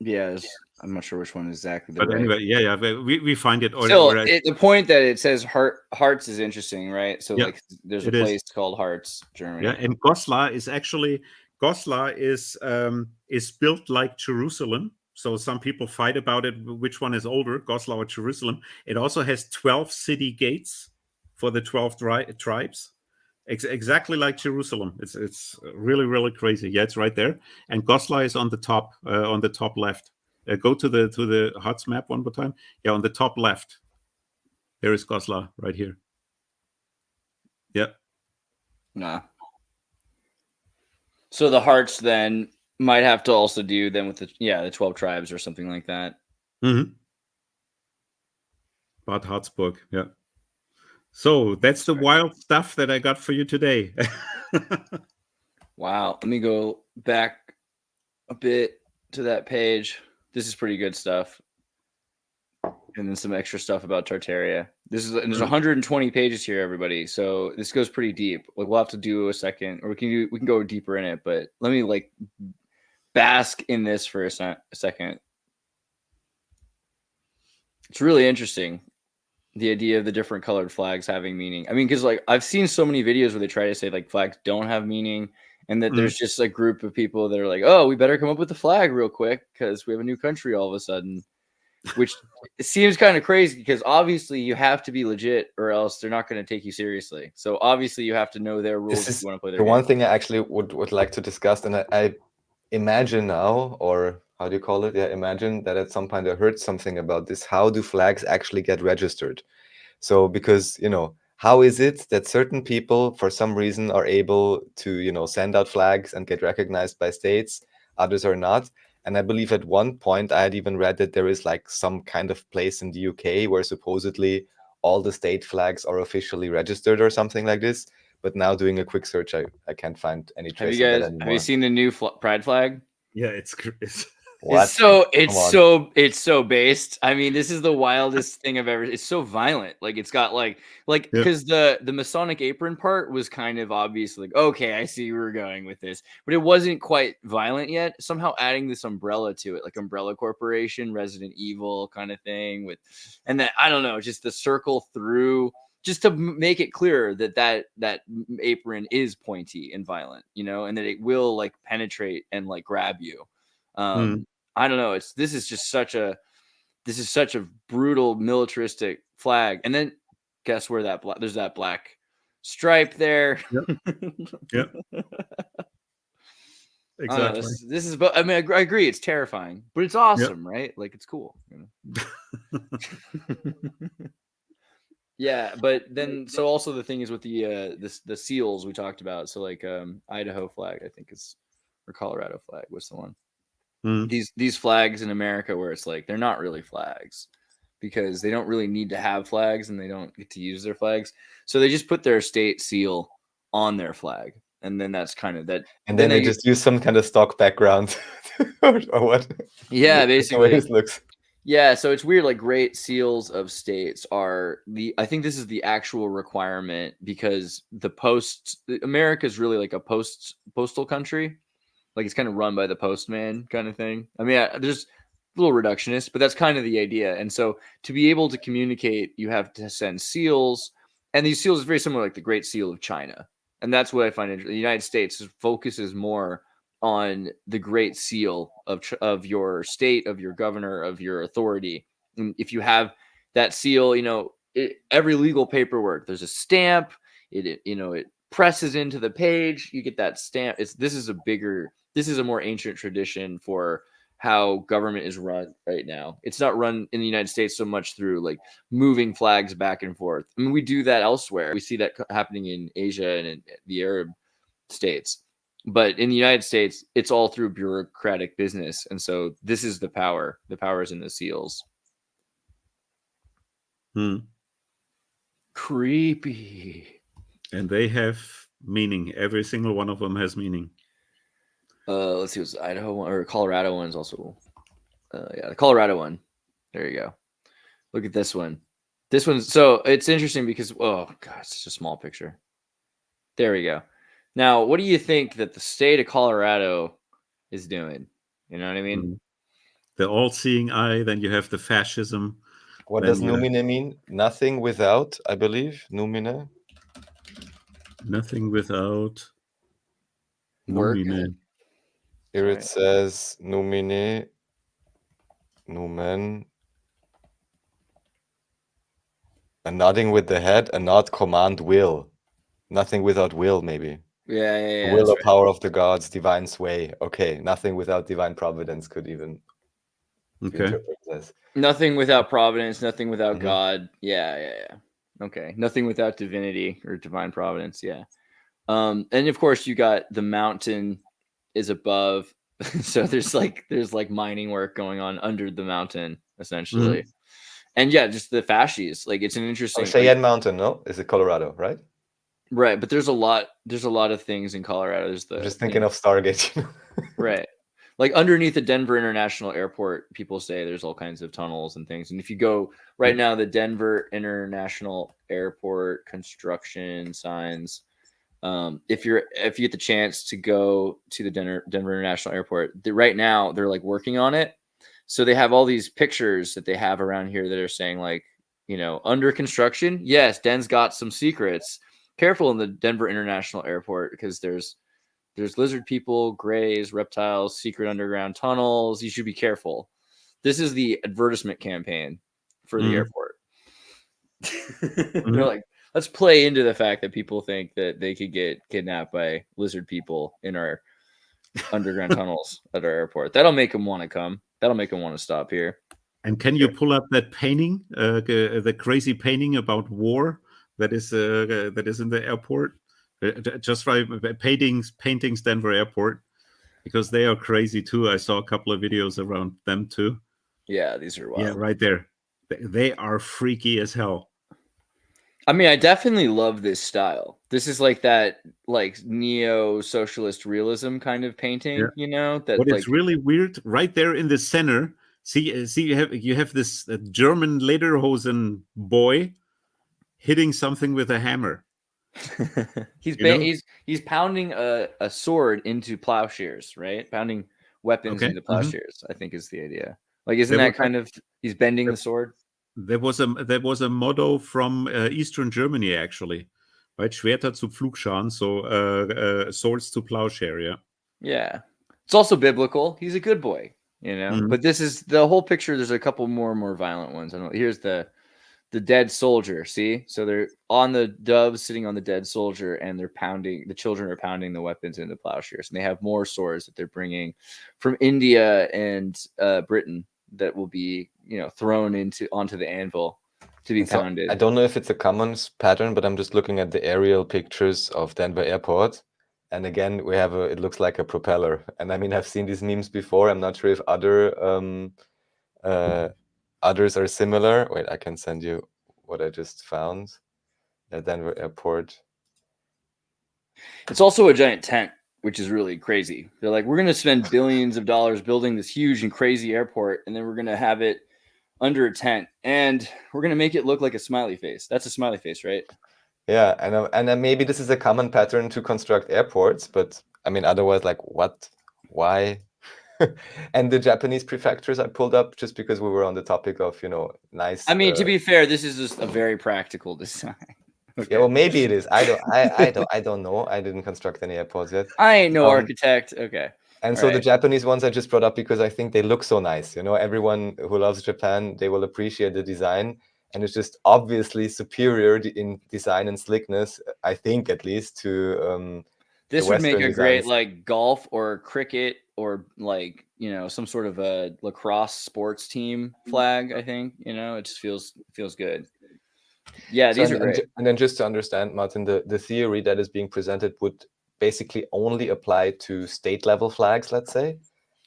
Yeah, I'm not sure which one exactly. But anyway, yeah, we find it. Still, the point that it says Harz is interesting, right? So like, there's a place called Harz, Germany. Yeah, and Goslar is built like Jerusalem. So some people fight about it, which one is older, Goslar or Jerusalem. It also has 12 city gates for the 12 tribes. Exactly like Jerusalem. It's really, really crazy. Yeah, it's right there. And Goslar is on the top left. Go to the Harz map one more time. Yeah, on the top left. There is Goslar right here. Yeah. Nah. So the Harz then Might have to also do then with the 12 tribes or something like that. Mm-hmm. Bad Harzburg, yeah. So that's the wild stuff that I got for you today. Wow. Let me go back a bit to that page. This is pretty good stuff. And then some extra stuff about Tartaria. There's 120 pages here, everybody. So this goes pretty deep. Like we'll have to do a second, or we can go deeper in it. But let me like bask in this for a second. It's really interesting, the idea of the different colored flags having meaning. I mean, because like I've seen so many videos where they try to say like flags don't have meaning, and that there's just a group of people that are like, oh, we better come up with the flag real quick because we have a new country all of a sudden. Which seems kind of crazy because obviously you have to be legit or else they're not going to take you seriously. So obviously you have to know their rules if you want to play their game. One thing I actually would like to discuss, and I imagine now, or how do you call it? Yeah, imagine that at some point I heard something about this. How do flags actually get registered? So because, how is it that certain people for some reason are able to, send out flags and get recognized by states, others are not? And I believe at one point I had even read that there is like some kind of place in the UK where supposedly all the state flags are officially registered or something like this. But now doing a quick search, I can't find any trace of that anymore. Have you seen the new pride flag? Yeah, it's it's so based. I mean, this is the wildest thing I've ever. It's so violent. Like it's got like because the Masonic apron part was kind of obvious. Like, okay, I see where we're going with this, but it wasn't quite violent yet. Somehow adding this umbrella to it, like Umbrella Corporation, Resident Evil kind of thing with, and then I don't know, just the circle through. Just to make it clear that apron is pointy and violent, and that it will like penetrate and like grab you. I don't know. This is such a brutal militaristic flag. And then guess where there's that black stripe there. Yep. Exactly. This is, but I mean, I agree. It's terrifying, but it's awesome, right? Like it's cool. Yeah, but then so also the thing is with the seals we talked about. So like Idaho flag, I think or Colorado flag was the one. These flags in America where it's like they're not really flags because they don't really need to have flags and they don't get to use their flags. So they just put their state seal on their flag. And then that's kind of that. And then they just use some kind of stock background or what? Yeah, basically. The way it looks. Yeah, so it's weird. Like great seals of states are I think this is the actual requirement because America is really like a postal country. Like it's kind of run by the postman kind of thing. I mean, there's a little reductionist, but that's kind of the idea. And so to be able to communicate, you have to send seals. And these seals are very similar, like the Great Seal of China. And that's what I find interesting. The United States focuses more on the Great Seal of your state, of your governor, of your authority. And if you have that seal, every legal paperwork, there's a stamp. It presses into the page. You get that stamp. This is a more ancient tradition for how government is run right now. It's not run in the United States so much through like moving flags back and forth. I mean, we do that elsewhere. We see that happening in Asia and in the Arab states. But in the United States, it's all through bureaucratic business. And so this is the power. The power is in the seals. Creepy. And they have meaning. Every single one of them has meaning. Let's see, it was Idaho one or Colorado one's also. The Colorado one. There you go. Look at this one. This one's so it's interesting because it's just a small picture. There we go. Now, what do you think that the state of Colorado is doing? You know what I mean? The all-seeing eye. Then you have the fascism. What does numine mean? Nothing without, I believe. Numine. Nothing without work. Numine. Here it says numine, numen. A nodding with the head, a nod command will. Nothing without will, maybe. Yeah. The will or power of the gods, divine sway. Okay, nothing without divine providence could even. Okay. Nothing without providence, nothing without God. Yeah. Okay. Nothing without divinity or divine providence. Yeah. And of course, you got the mountain is above So there's like mining work going on under the mountain essentially. And yeah, just the fascies. Like it's an interesting Cheyenne Mountain, no? Is it Colorado, right? Right, but there's a lot of things in Colorado. There's I'm just thinking of Stargate. Right. Like underneath the Denver International Airport, people say there's all kinds of tunnels and things. And if you go right now, the Denver International Airport construction signs, if you get the chance to go to the Denver International Airport, right now they're like working on it. So they have all these pictures that they have around here that are saying like, under construction. Yes, Den's got some secrets. Careful in the Denver International Airport because there's lizard people, grays, reptiles, secret underground tunnels. You should be careful. This is the advertisement campaign for the airport. They're like, let's play into the fact that people think that they could get kidnapped by lizard people in our underground tunnels at our airport. That'll make them want to come. That'll make them want to stop here. And can you pull up that painting, the crazy painting about war that is in the airport? Just right, paintings Denver Airport, because they are crazy too. I saw a couple of videos around them too. Yeah, these are wild. Yeah, right there. They are freaky as hell. I mean, I definitely love this style. This is like that, like neo-socialist realism kind of painting, That. But it's really weird. Right there in the center, see, you have this German lederhosen boy hitting something with a hammer. He's pounding a sword into plowshares, right? Pounding weapons into plowshares, I think is the idea. Like, isn't that kind of he's bending the sword? There was a motto from Eastern Germany actually, right? Schwerter zu Pflugscharen, so swords to plowshare. Yeah. Yeah, it's also biblical. He's a good boy, But this is the whole picture. There's a couple more violent ones. I don't know. Here's the dead soldier. See, so they're on the doves sitting on the dead soldier, and the children are pounding the weapons into plowshares, and they have more swords that they're bringing from India and Britain that will be thrown onto the anvil to be pounded. I don't know if it's a common pattern, but I'm just looking at the aerial pictures of Denver Airport, and again we have it looks like a propeller. And I mean, I've seen these memes before. I'm not sure if others are similar. Wait, I can send you what I just found at Denver Airport. It's also a giant tent, which is really crazy. They're like, we're going to spend billions of dollars building this huge and crazy airport, and then we're going to have it under a tent, and we're going to make it look like a smiley face. That's a smiley face, right? Yeah, and then maybe this is a common pattern to construct airports, but I mean, otherwise, like, what? Why? And the Japanese prefectures I pulled up just because we were on the topic of, nice. I mean, to be fair, this is just a very practical design. Okay. Yeah, well, maybe it is. I don't know. I didn't construct any airports yet. I ain't no architect. Okay. And so the Japanese ones I just brought up because I think they look so nice. Everyone who loves Japan, they will appreciate the design, and it's just obviously superior in design and slickness. I think, at least, to this would make a great like golf or cricket or like some sort of a lacrosse sports team flag. I think it just feels good. Yeah, these are great. And then just to understand, Martin, the theory that is being presented would basically only apply to state level flags, let's say.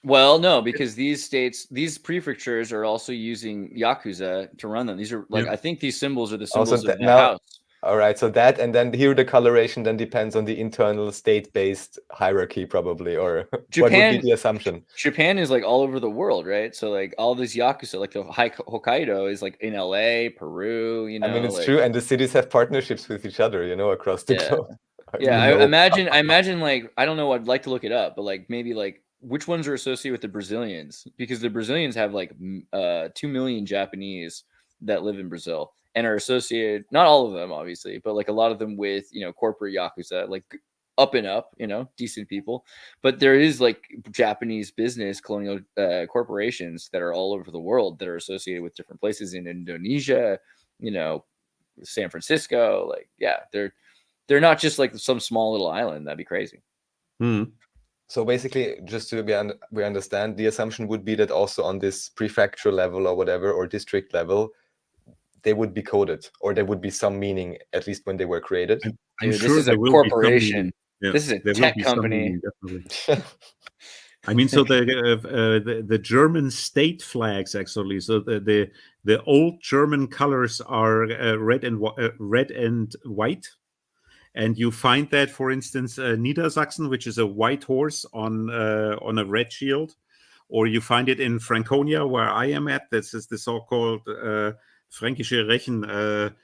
Well, no, because these prefectures are also using Yakuza to run them. These are I think these symbols are the symbols of the house. All right, so that, and then here the coloration then depends on the internal state-based hierarchy, probably, or Japan, what would be the assumption? Japan is like all over the world, right? So like all these Yakuza, like the Hokkaido is like in LA, Peru, I mean, it's true, and the cities have partnerships with each other, across the globe. Yeah, I imagine like, I don't know, I'd like to look it up, but like maybe like which ones are associated with the Brazilians, because the Brazilians have like 2 million Japanese that live in Brazil. And are associated, not all of them, obviously, but like a lot of them with, corporate Yakuza, like up and up, decent people. But there is like Japanese business colonial corporations that are all over the world that are associated with different places in Indonesia, San Francisco. Like, yeah, they're not just like some small little island. That'd be crazy. So basically, just to we understand, the assumption would be that also on this prefecture level or whatever, or district level, they would be coded, or there would be some meaning, at least when they were created. Dude, this is a corporation. Yeah, this is a tech company. I mean, so the German state flags actually. So the old German colors are red and white, and you find that, for instance, Niedersachsen, which is a white horse on a red shield, or you find it in Franconia, where I am at. This is the so-called Fränkische Rechen.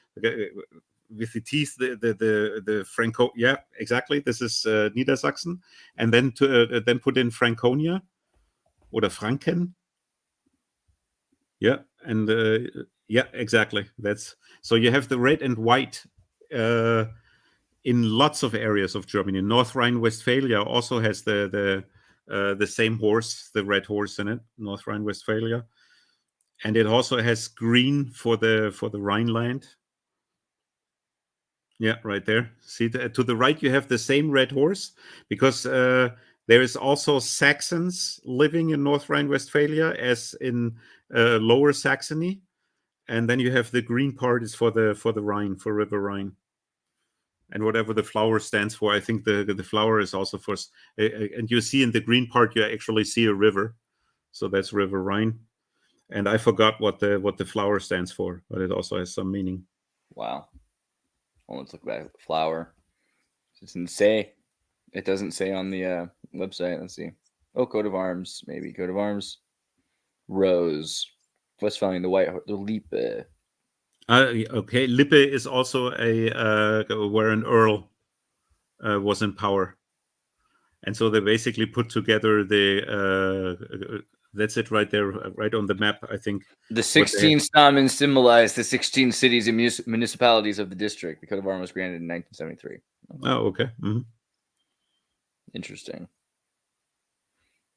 With the teeth, the Franco, yeah, exactly. This is Niedersachsen, and then then put in Franconia oder Franken. Yeah, and yeah, exactly. That's so you have the red and white in lots of areas of Germany. North Rhine-Westphalia also has the same horse, the red horse in it. North Rhine-Westphalia, and it also has green for the Rhineland. Yeah, right there. See, to the right, you have the same red horse, because there is also Saxons living in North Rhine-Westphalia as in Lower Saxony, and then you have the green part is for the Rhine, for River Rhine, and whatever the flower stands for. I think the flower is also for, and you see in the green part you actually see a river, so that's River Rhine, and I forgot what the flower stands for, but it also has some meaning. Wow. Well, let's look back at the flower. It doesn't say. It doesn't say on the website. Let's see. Oh, coat of arms, maybe coat of arms. Rose. Westphalian, the white, the Lippe. Okay, Lippe is also where an earl was in power, and so they basically put together the. That's it right there, right on the map, I think. The 16 stamens symbolize the 16 cities and municipalities of the district. The coat of arms was granted in 1973. Oh, okay. Mm-hmm. Interesting.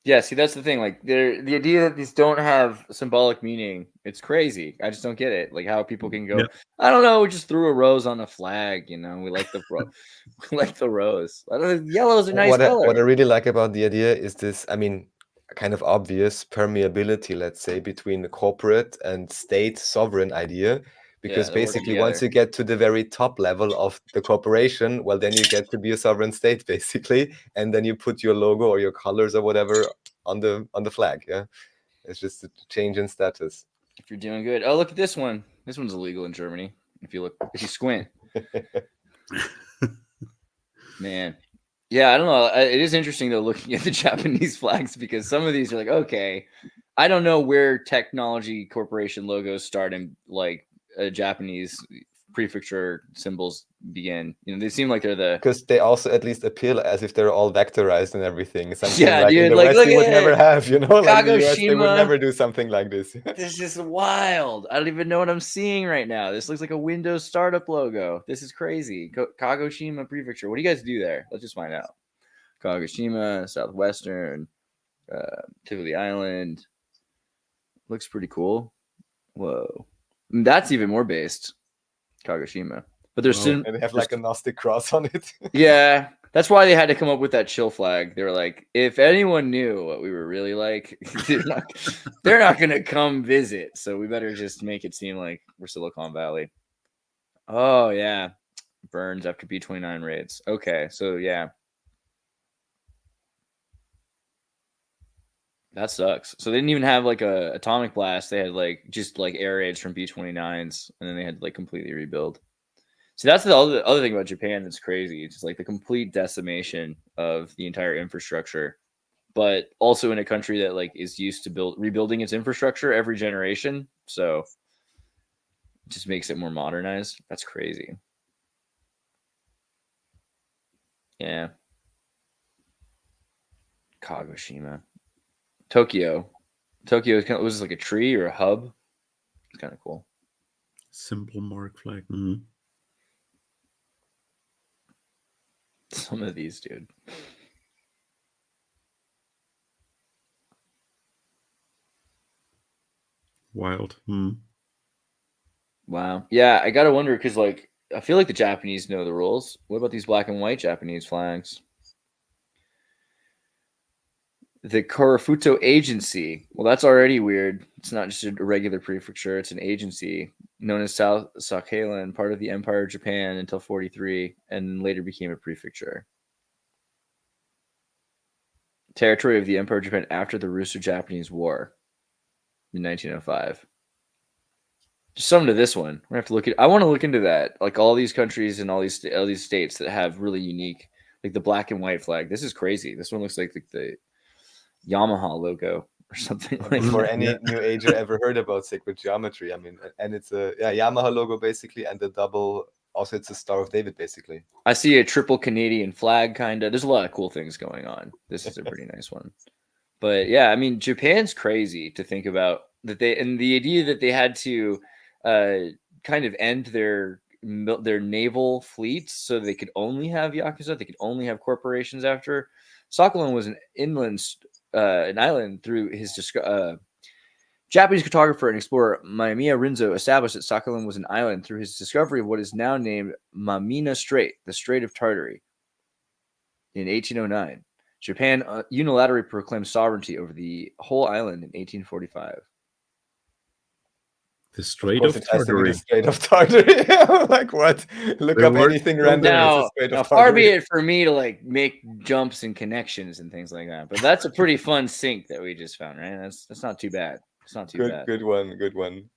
Yeah, see, that's the thing. Like, the idea that these don't have symbolic meaning, it's crazy. I just don't get it. Like, how people can go, I don't know, we just threw a rose on a flag. You know, we like the we like the rose. Yellow is a nice color. What I really like about the idea is this. I mean, kind of obvious permeability, let's say, between the corporate and state sovereign idea, because basically once you get to the very top level of the corporation, well, then you get to be a sovereign state basically, and then you put your logo or your colors or whatever on the flag. Yeah, it's just a change in status. If you're doing good. Oh, look at this one. This one's illegal in Germany. If you squint. Man. Yeah, I don't know. It is interesting, though, looking at the Japanese flags, because some of these are like, okay, I don't know where technology corporation logos start and like Japanese prefecture symbols begin. You know, they seem like they're because they also at least appear as if they're all vectorized and everything. Something yeah, like dude, in the like, West you would never have, you know, like the US, they would Kagoshima. never do something like this. This is wild. I don't even know what I'm seeing right now. This looks like a Windows startup logo. This is crazy. Kagoshima prefecture. What do you guys do there? Let's just find out. Kagoshima, Southwestern, Tivoli Island. Looks pretty cool. Whoa. That's even more based. Kagoshima. But there's and they have like a Gnostic cross on it. Yeah. That's why they had to come up with that chill flag. They were like, if anyone knew what we were really like, they're not going to come visit. So we better just make it seem like we're Silicon Valley. Oh, yeah. Burns after B-29 raids. Okay. So, yeah. That sucks. So they didn't even have like a atomic blast. They had like just like air raids from B-29s, and then they had to like completely rebuild. So that's the other thing about Japan that's crazy. It's just like the complete decimation of the entire infrastructure, but also in a country that like is used to rebuilding its infrastructure every generation. So it just makes it more modernized. That's crazy. Yeah. Kagoshima. Tokyo was this like a tree or a hub? It's kind of cool. Symbol mark flag. Mm-hmm. Some of these, dude. Wild. Wow. Yeah, I gotta wonder, because like I feel like the Japanese know the rules. What about these black and white Japanese flags? The Karafuto Agency. Well, that's already weird. It's not just a regular prefecture. It's an agency known as South Sakhalin, part of the Empire of Japan until 1943, and later became a prefecture. Territory of the Empire of Japan after the Russo-Japanese War in 1905. Just something to this one. We're gonna have to look at. I want to look into that. Like all these countries and all these states that have really unique, like the black and white flag. This is crazy. This one looks like the Yamaha logo or something like For that. any new ager ever heard about sacred geometry, I mean, and it's a Yamaha logo basically, and the double. Also, it's a Star of David basically. I see a triple Canadian flag kind of. There's a lot of cool things going on. This is a pretty nice one. But yeah, I mean, Japan's crazy to think about that and the idea that they had to kind of end their naval fleets so they could only have yakuza, they could only have corporations after. Sakhalin was an island through his Japanese cartographer and explorer Mamiya Rinzo established that Sakhalin was an island through his discovery of what is now named Mamina Strait, the Strait of Tartary, in 1809. Japan unilaterally proclaimed sovereignty over the whole island in 1845. The Strait of Tartary. Strait of Tartary. Like what? Look up anything random. Now, far be it for me to like make jumps and connections and things like that. But that's a pretty fun sync that we just found, right? That's not too bad. It's not too bad. Good one.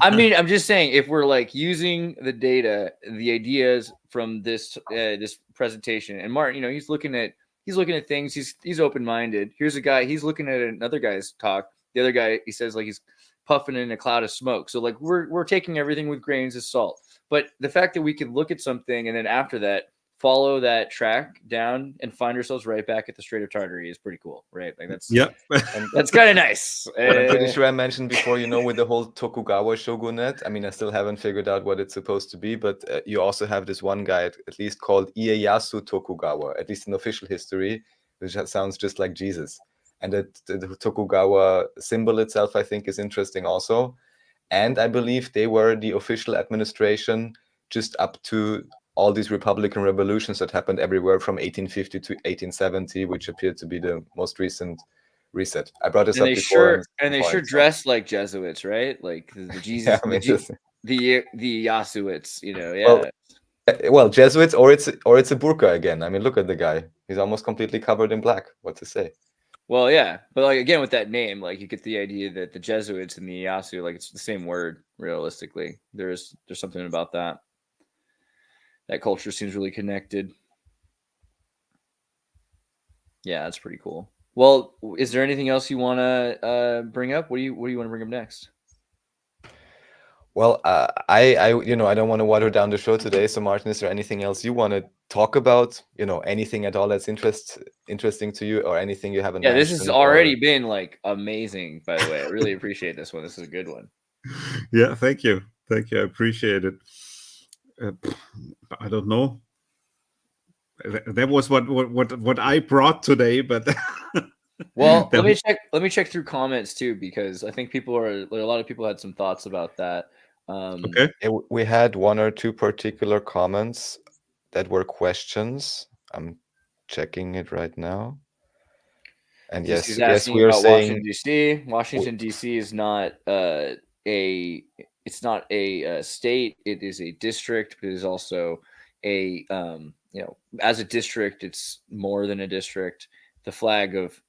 I mean, I'm just saying, if we're like using the data, the ideas from this this presentation, and Martin, he's looking at things. He's open minded. Here's a guy. He's looking at another guy's talk. The other guy, he says like he's puffing in a cloud of smoke. So like we're taking everything with grains of salt. But the fact that we can look at something and then after that follow that track down and find ourselves right back at the Strait of Tartary is pretty cool, right? Like that's that's kind of nice. I'm pretty sure I mentioned before, with the whole Tokugawa shogunate. I mean, I still haven't figured out what it's supposed to be, but you also have this one guy, at least called Ieyasu Tokugawa, at least in official history, which sounds just like Jesus. And the Tokugawa symbol itself, I think, is interesting also. And I believe they were the official administration just up to all these Republican revolutions that happened everywhere from 1850 to 1870, which appeared to be the most recent reset. I brought this up before. They sure dress like Jesuits, right? Like the Jesus, the Yasuits, Well, Jesuits, or it's a burqa again. I mean, look at the guy; he's almost completely covered in black. What to say? Well, yeah, but like again with that name, like you get the idea that the Jesuits and the Yasu, like it's the same word. Realistically, there's something about that. That culture seems really connected. Yeah, that's pretty cool. Well, is there anything else you want to bring up? What do you want to bring up next? Well, I don't want to water down the show today. So, Martin, is there anything else you want to talk about? Anything at all that's interesting to you, or anything you haven't? Yeah, this has already been like amazing. By the way, I really appreciate this one. This is a good one. Yeah, thank you. I appreciate it. I don't know. That was what I brought today, but well, let me check through comments too, because I think a lot of people had some thoughts about that. Okay, we had one or two particular comments that were questions. I'm checking it right now. And yes, we are saying Washington D.C. is not it's not a state. It is a district, but it is also a as a district, it's more than a district. The flag of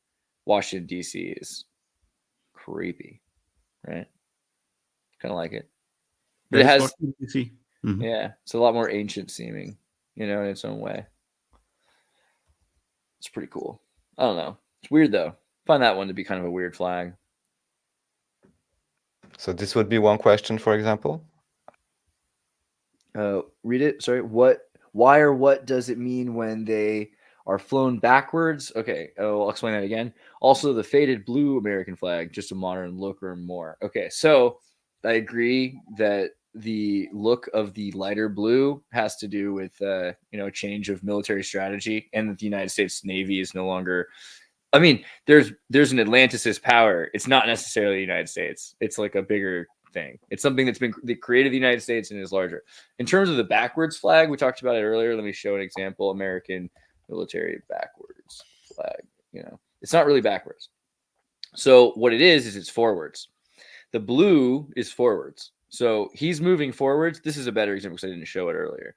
Washington D.C. is creepy, right? Kind of like it, but it has yeah, it's a lot more ancient seeming, in its own way. It's pretty cool. I don't know. It's weird though. I find that one to be kind of a weird flag. So this would be one question, for example. Read it. Sorry. Why or what does it mean when they are flown backwards? Okay. I'll explain that again. Also, the faded blue American flag, just a modern look or more. Okay. So I agree that the look of the lighter blue has to do with, a change of military strategy, and that the United States Navy is no longer, I mean, there's an Atlanticist power. It's not necessarily the United States. It's like a bigger thing. It's something that's been created in the United States and is larger. In terms of the backwards flag, we talked about it earlier. Let me show an example. American military backwards flag. It's not really backwards. So what it is it's forwards. The blue is forwards. So he's moving forwards. This is a better example because I didn't show it earlier.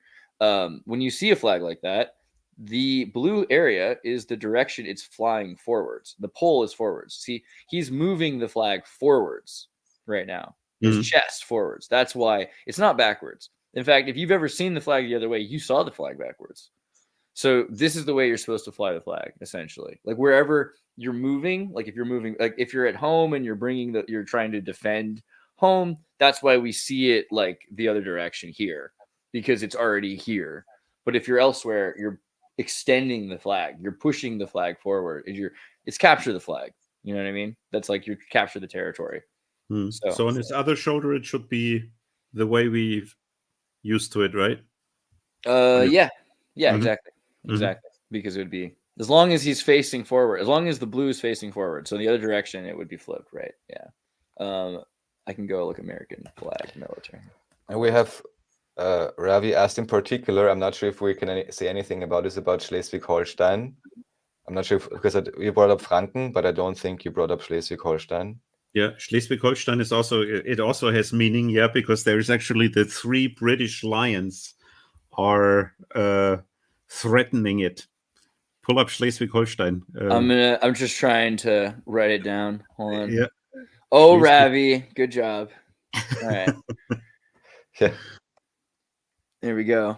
When you see a flag like that, the blue area is the direction it's flying forwards. The pole is forwards. See, he's moving the flag forwards right now. His chest forwards. That's why it's not backwards. In fact, if you've ever seen the flag the other way, you saw the flag backwards. So this is the way you're supposed to fly the flag, essentially. Like wherever you're moving, like if you're at home and you're trying to defend home, that's why we see it like the other direction here, because it's already here. But if you're elsewhere, you're extending the flag, you're pushing the flag forward. It's capture the flag. You know what I mean? That's like you capture the territory. So on his other shoulder, it should be the way we've used to it, right? Yeah, exactly. Because it would be as long as he's facing forward, as long as the blue is facing forward. So in the other direction, it would be flipped, right? Yeah. I can go look American flag military. And we have Ravi asked in particular. I'm not sure if we can say anything about this about Schleswig-Holstein. I'm not sure because you brought up Franken, but I don't think you brought up Schleswig-Holstein. Yeah, Schleswig-Holstein is also has meaning, yeah, because there is actually the 3 British lions are threatening it. Pull up Schleswig-Holstein. I'm just trying to write it down. Hold on. Yeah. Oh, Ravi, good job. All right. Yeah. There we go.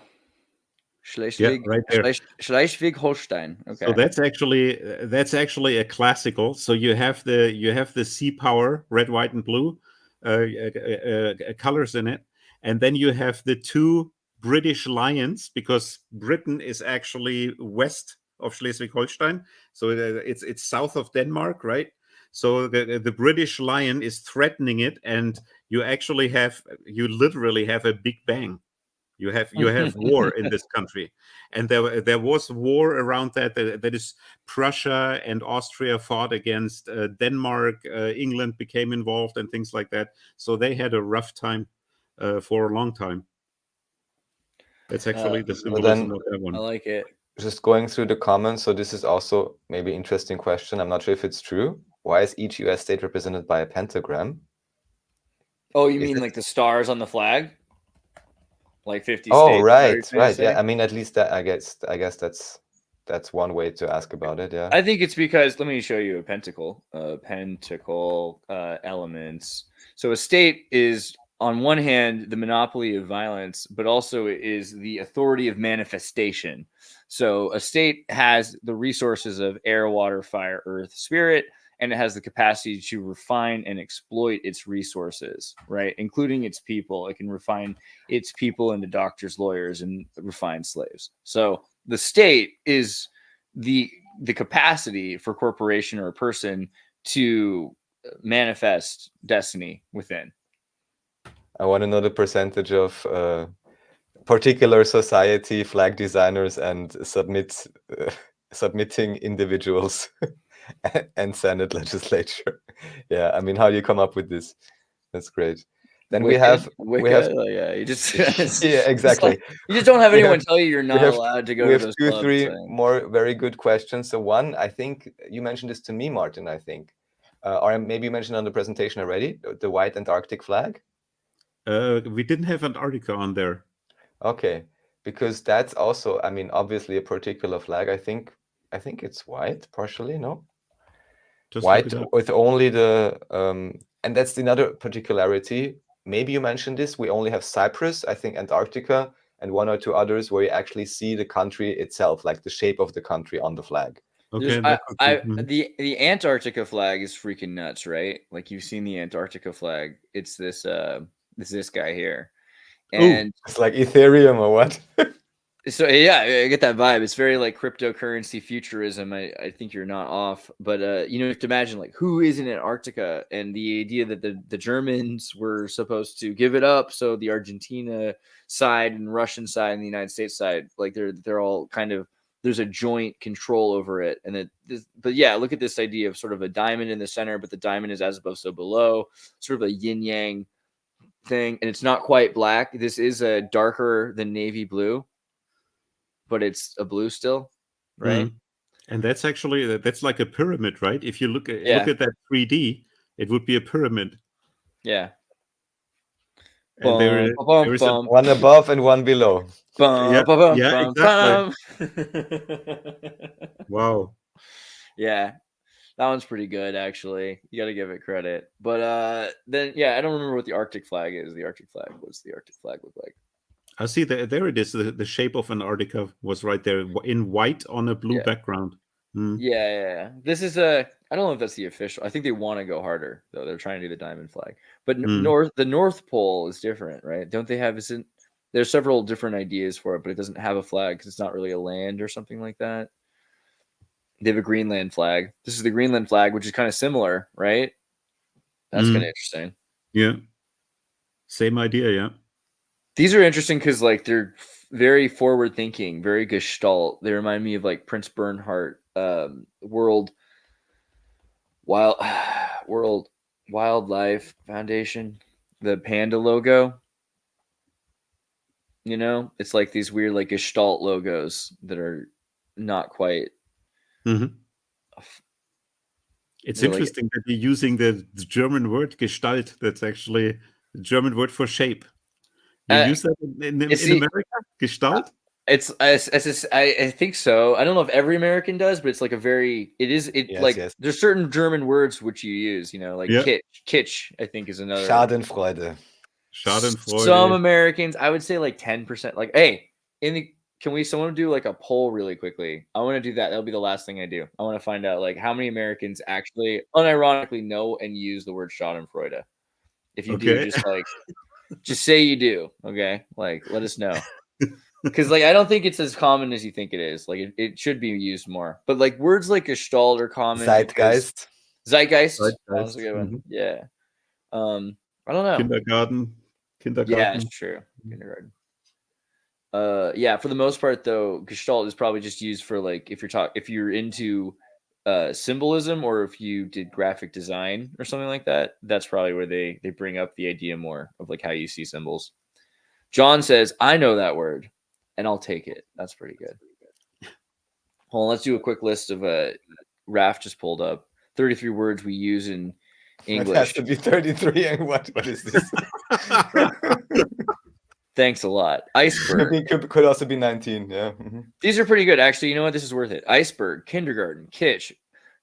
Schleswig-Holstein. Okay. So that's actually a classical. So you have the sea power, red, white, and blue colors in it, and then you have the 2 British lions, because Britain is actually west of Schleswig-Holstein, so it's south of Denmark, right? So the British lion is threatening it, and you literally have a big bang. You have war in this country, and there was war around that. That is, Prussia and Austria fought against Denmark. England became involved and things like that. So they had a rough time for a long time. That's actually the symbolism of that one. I like it. Just going through the comments. So this is also maybe an interesting question. I'm not sure if it's true. Why is each U.S. state represented by a pentagram? Oh, you mean like the stars on the flag? Like 50 states? Oh, right. Yeah. I mean, at least that, I guess that's one way to ask about it. Yeah. I think it's because, let me show you a pentacle. Elements. So a state is, on one hand, the monopoly of violence, but also it is the authority of manifestation. So a state has the resources of air, water, fire, earth, spirit, and it has the capacity to refine and exploit its resources, right? Including its people. It can refine its people into doctors, lawyers, and refined slaves. So the state is the capacity for a corporation or a person to manifest destiny within. I want to know the percentage of particular society flag designers and submitting individuals and Senate legislature. Yeah, I mean, how do you come up with this? That's great. Then we have yeah, you just yeah, exactly. Like, you just don't have anyone tell you you're not allowed to go to those clubs. We have 2-3 more very good questions. So one, I think you mentioned this to me, Martin, I think. Or maybe you mentioned on the presentation already, the white Antarctic flag. We didn't have Antarctica on there. Okay, because that's also, I mean, obviously a particular flag. I think it's white, partially, no? Just white with only the, and that's another particularity. Maybe you mentioned this. We only have Cyprus, I think Antarctica, and 1 or 2 others where you actually see the country itself, like the shape of the country on the flag. Okay, the Antarctica flag is freaking nuts, right? Like, you've seen the Antarctica flag. It's this guy here, and it's like Ethereum or what? So yeah, I get that vibe. It's very like cryptocurrency futurism. I think you're not off, but you have to imagine like who is in Antarctica, and the idea that the Germans were supposed to give it up, so the Argentina side and Russian side and the United States side, like they're all kind of, there's a joint control over it. And but yeah, look at this idea of sort of a diamond in the center, but the diamond is as above so below, sort of a yin yang thing, and it's not quite black. This is a darker than navy blue, but it's a blue still, right? And that's actually, that's like a pyramid, right? If you look at that 3D, it would be a pyramid. Yeah. And there is a one above and one below. Yeah, exactly. Wow. Yeah, that one's pretty good, actually. You got to give it credit. But then, yeah, I don't remember what the Arctic flag is. The Arctic flag. What's the Arctic flag look like? I see there it is. The shape of Antarctica was right there in white on a blue background. Yeah. This is I don't know if that's the official. I think they want to go harder though. They're trying to do the diamond flag. But the North Pole is different, right? Don't they have? There's several different ideas for it, but it doesn't have a flag because it's not really a land or something like that. They have a Greenland flag. This is the Greenland flag, which is kind of similar, right? That's kind of interesting. Yeah. Same idea, yeah. These are interesting because like they're very forward thinking, very gestalt. They remind me of like Prince Bernhard, World Wildlife Foundation, the panda logo. You know, it's like these weird like gestalt logos that are not quite. It's interesting that you're using the German word Gestalt. That's actually the German word for shape. You use that in America? Gestalt? I think so. I don't know if every American does, but it's like there's certain German words which you use, you know, like kitsch, I think is another. Schadenfreude. Some Americans, I would say like 10%. Like, hey, can someone do like a poll really quickly? I want to do that. That'll be the last thing I do. I want to find out like how many Americans actually unironically know and use the word Schadenfreude. If you do, just say you do. Okay. Like, let us know. Because like I don't think it's as common as you think it is. Like it should be used more. But like words like gestalt are common. Zeitgeist. That was a good one. Yeah. I don't know. Kindergarten. Yeah, it's true. Kindergarten. Yeah, for the most part though, gestalt is probably just used for like if you're into symbolism or if you did graphic design or something like that. That's probably where they bring up the idea more of like how you see symbols. John says, I know that word and I'll take it. That's pretty good. Hold on, let's do a quick list of Raf just pulled up 33 words we use in English. It has to be 33. And what is this? Thanks a lot. Iceberg. Could also be 19. Yeah. These are pretty good. Actually, you know what? This is worth it. Iceberg, kindergarten, kitsch,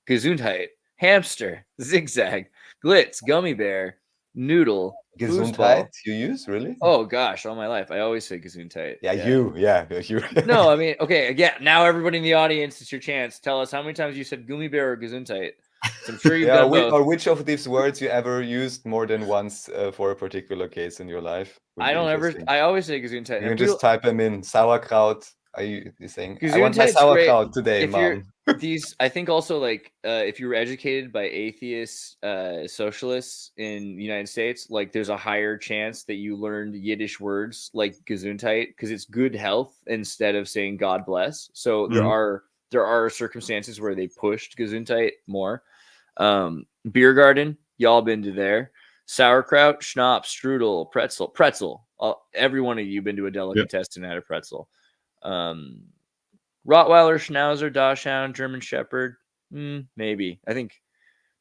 Gesundheit, hamster, zigzag, glitz, gummy bear, noodle, Gesundheit you use, really? Oh, gosh. All my life. I always say Gesundheit. You. No, I mean, okay. Again, now everybody in the audience, it's your chance. Tell us how many times you said gummy bear or Gesundheit. So I'm sure you've done both. Or which of these words you ever used more than once for a particular case in your life? I always say Gesundheit. You can just type them in. Sauerkraut. Are you saying, I want my sauerkraut today, Mom? I think also like if you were educated by atheist socialists in the United States, like there's a higher chance that you learned Yiddish words like Gesundheit because it's good health instead of saying God bless. So there are circumstances where they pushed Gesundheit more. Beer garden, y'all been to there. Sauerkraut, schnapps, strudel, pretzel. Every one of you been to a delicatessen and had a pretzel. Rottweiler, Schnauzer, Dachshund, German Shepherd. Maybe. I think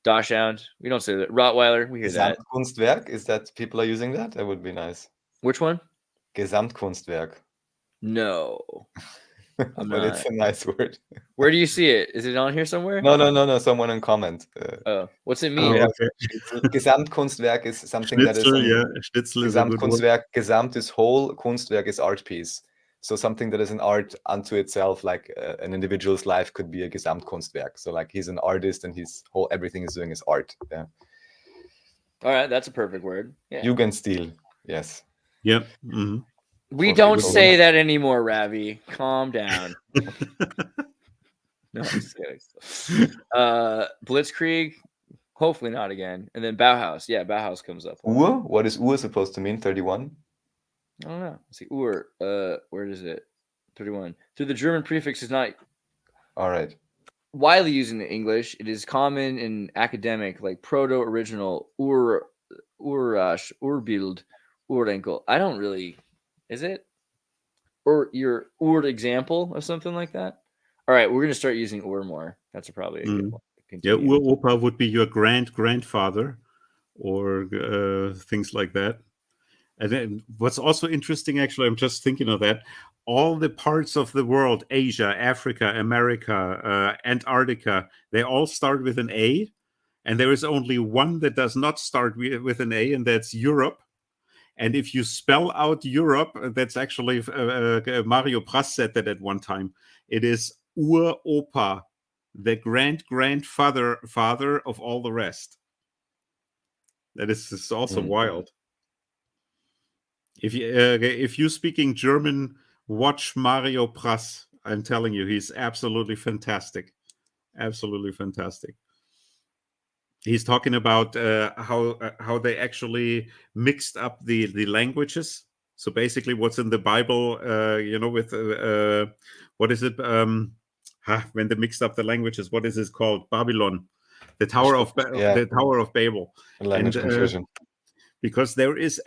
Dachshund. We don't say that. Rottweiler, we hear that. Gesamtkunstwerk, is that people are using that? That would be nice. Which one? Gesamtkunstwerk. No. But it's a nice word. Where do you see it? Is it on here somewhere? No. Someone in comment. What's it mean? Gesamtkunstwerk is something that is. Schnitzel is Gesamtkunstwerk. Gesamt is whole. Kunstwerk is art piece. So something that is an art unto itself, like an individual's life, could be a Gesamtkunstwerk. So like he's an artist and everything he's doing is art. Yeah. All right, that's a perfect word. Yeah. Jugendstil. Yes. Yep. Mm-hmm. We don't say that anymore, Ravi. Calm down. No, I'm just kidding. Blitzkrieg, hopefully not again. And then Bauhaus. Yeah, Bauhaus comes up. Uhr? What is Uhr supposed to mean? 31? I don't know. Let's see. Uhr. Where is it? 31. Through the German prefix is not. All right. Widely used in English, it is common in academic, like proto-original, Urasch, Urbild, Urenkel. I don't really. Is it? Or your Ur example of something like that? All right, we're going to start using Ur more. That's probably a good one. Yeah, Uropa would be your grandfather or things like that. And then what's also interesting, actually, I'm just thinking of that. All the parts of the world, Asia, Africa, America, Antarctica, they all start with an A. And there is only one that does not start with an A, and that's Europe. And if you spell out Europe, that's actually Mario Pras said that at one time. It is Uropa, the grandfather of all the rest. That is also wild. If you're speaking German, watch Mario Pras. I'm telling you, he's absolutely fantastic. Absolutely fantastic. He's talking about how they actually mixed up the languages. So basically, what's in the Bible, with what is it? When they mixed up the languages, what is this called? Babylon, the Tower of the Tower of Babel, language confusion. Because there is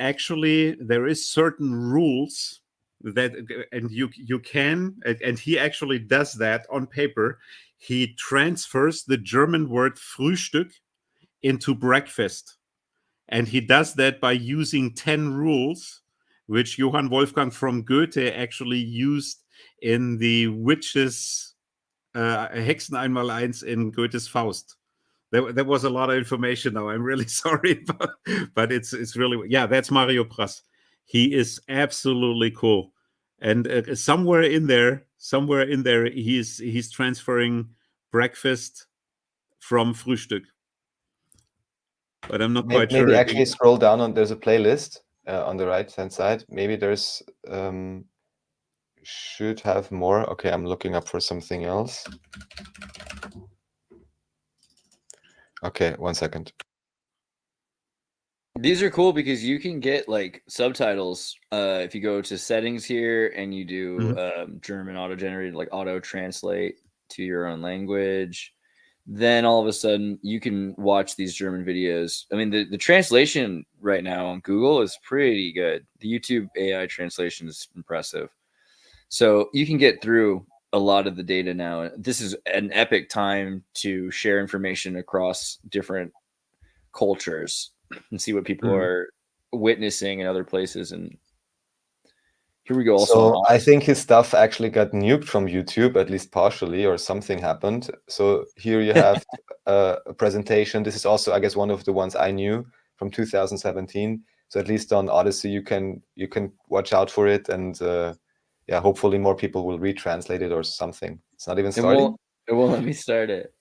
certain rules that, and you can, and he actually does that on paper. He transfers the German word Frühstück into breakfast, and he does that by using 10 rules, which Johann Wolfgang from Goethe actually used in the witches Hexen einmal eins in Goethe's Faust. There was a lot of information now. I'm really sorry, but it's really, yeah, that's Mario Pras. He is absolutely cool. And somewhere in there, he's transferring breakfast from Frühstück. But I'm not quite sure. Maybe actually scroll down there's a playlist on the right-hand side. Maybe there's should have more. Okay, I'm looking up for something else. Okay, 1 second. These are cool because you can get like subtitles if you go to settings here and you do German auto-generated, like auto-translate to your own language. Then all of a sudden you can watch these German videos. I mean, the translation right now on Google is pretty good. The YouTube AI translation is impressive. So you can get through a lot of the data now. This is an epic time to share information across different cultures and see what people are witnessing in other places. And here we go. So I think his stuff actually got nuked from YouTube, at least partially, or something happened. So here you have a presentation. This is also, I guess, one of the ones I knew from 2017. So at least on Odyssey, you can watch out for it, and yeah, hopefully more people will retranslate it or something. It's not even starting. It won't let me start it.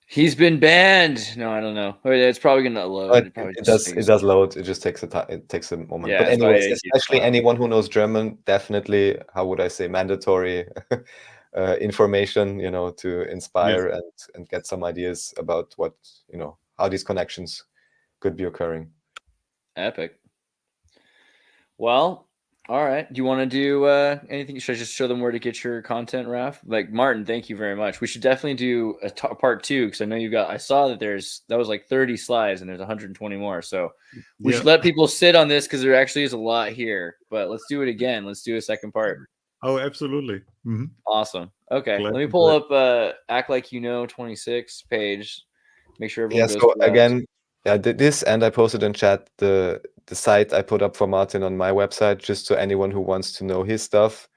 He's been banned. No, I don't know. It's probably gonna load. It does load. It just takes a time. It takes a moment. Yeah, but anyways, especially anyone who knows German, definitely, how would I say, mandatory information, to inspire and get some ideas about what, how these connections could be occurring. Epic. Well, all right. Do you want to do anything? Should I just show them where to get your content, Raf? Like, Martin, thank you very much. We should definitely do a part 2, because I know I saw that that was like 30 slides and there's 120 more. So we should let people sit on this, because there actually is a lot here. But let's do it again. Let's do a second part. Oh, absolutely. Awesome. Okay. Let me pull up Act Like You Know 26 page. Make sure everyone goes. So again, I did this, and I posted in chat the site I put up for Martin on my website, just so anyone who wants to know his stuff.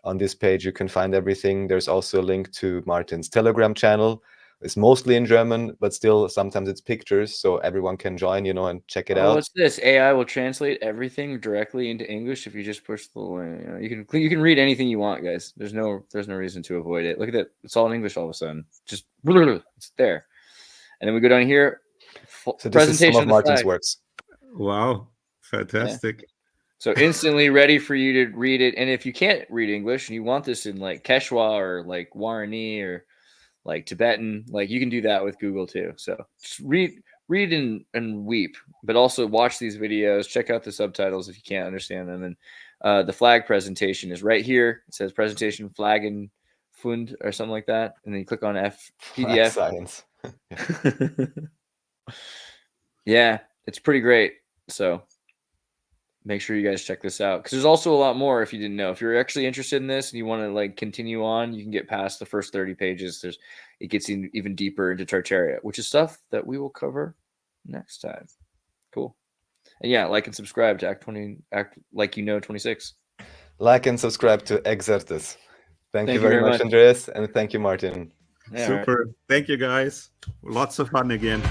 On this page, you can find everything. There's also a link to Martin's Telegram channel. It's mostly in German, but still sometimes it's pictures, so everyone can join, and check it out. What's this? AI will translate everything directly into English if you just push the link. You can read anything you want, guys. There's no reason to avoid it. Look at that. It's all in English all of a sudden. Just it's there. And then we go down here. So this is some of Martin's works. Wow. Fantastic. Yeah. So instantly ready for you to read it. And if you can't read English and you want this in like Quechua or like Guarani or like Tibetan, like you can do that with Google too. So just read and weep, but also watch these videos, check out the subtitles if you can't understand them. And the flag presentation is right here. It says presentation flag and fund or something like that. And then you click on PDF. Science. Yeah, it's pretty great. So make sure you guys check this out, because there's also a lot more if you didn't know. If you're actually interested in this and you want to like continue on, you can get past the first 30 pages. It gets even deeper into Tartaria, which is stuff that we will cover next time. Cool. And yeah, like and subscribe to Act Like You Know 26. Like and subscribe to Exertus. Thank you very much, Andreas, and thank you, Martin. Yeah, Super. Thank you, guys. Lots of fun again.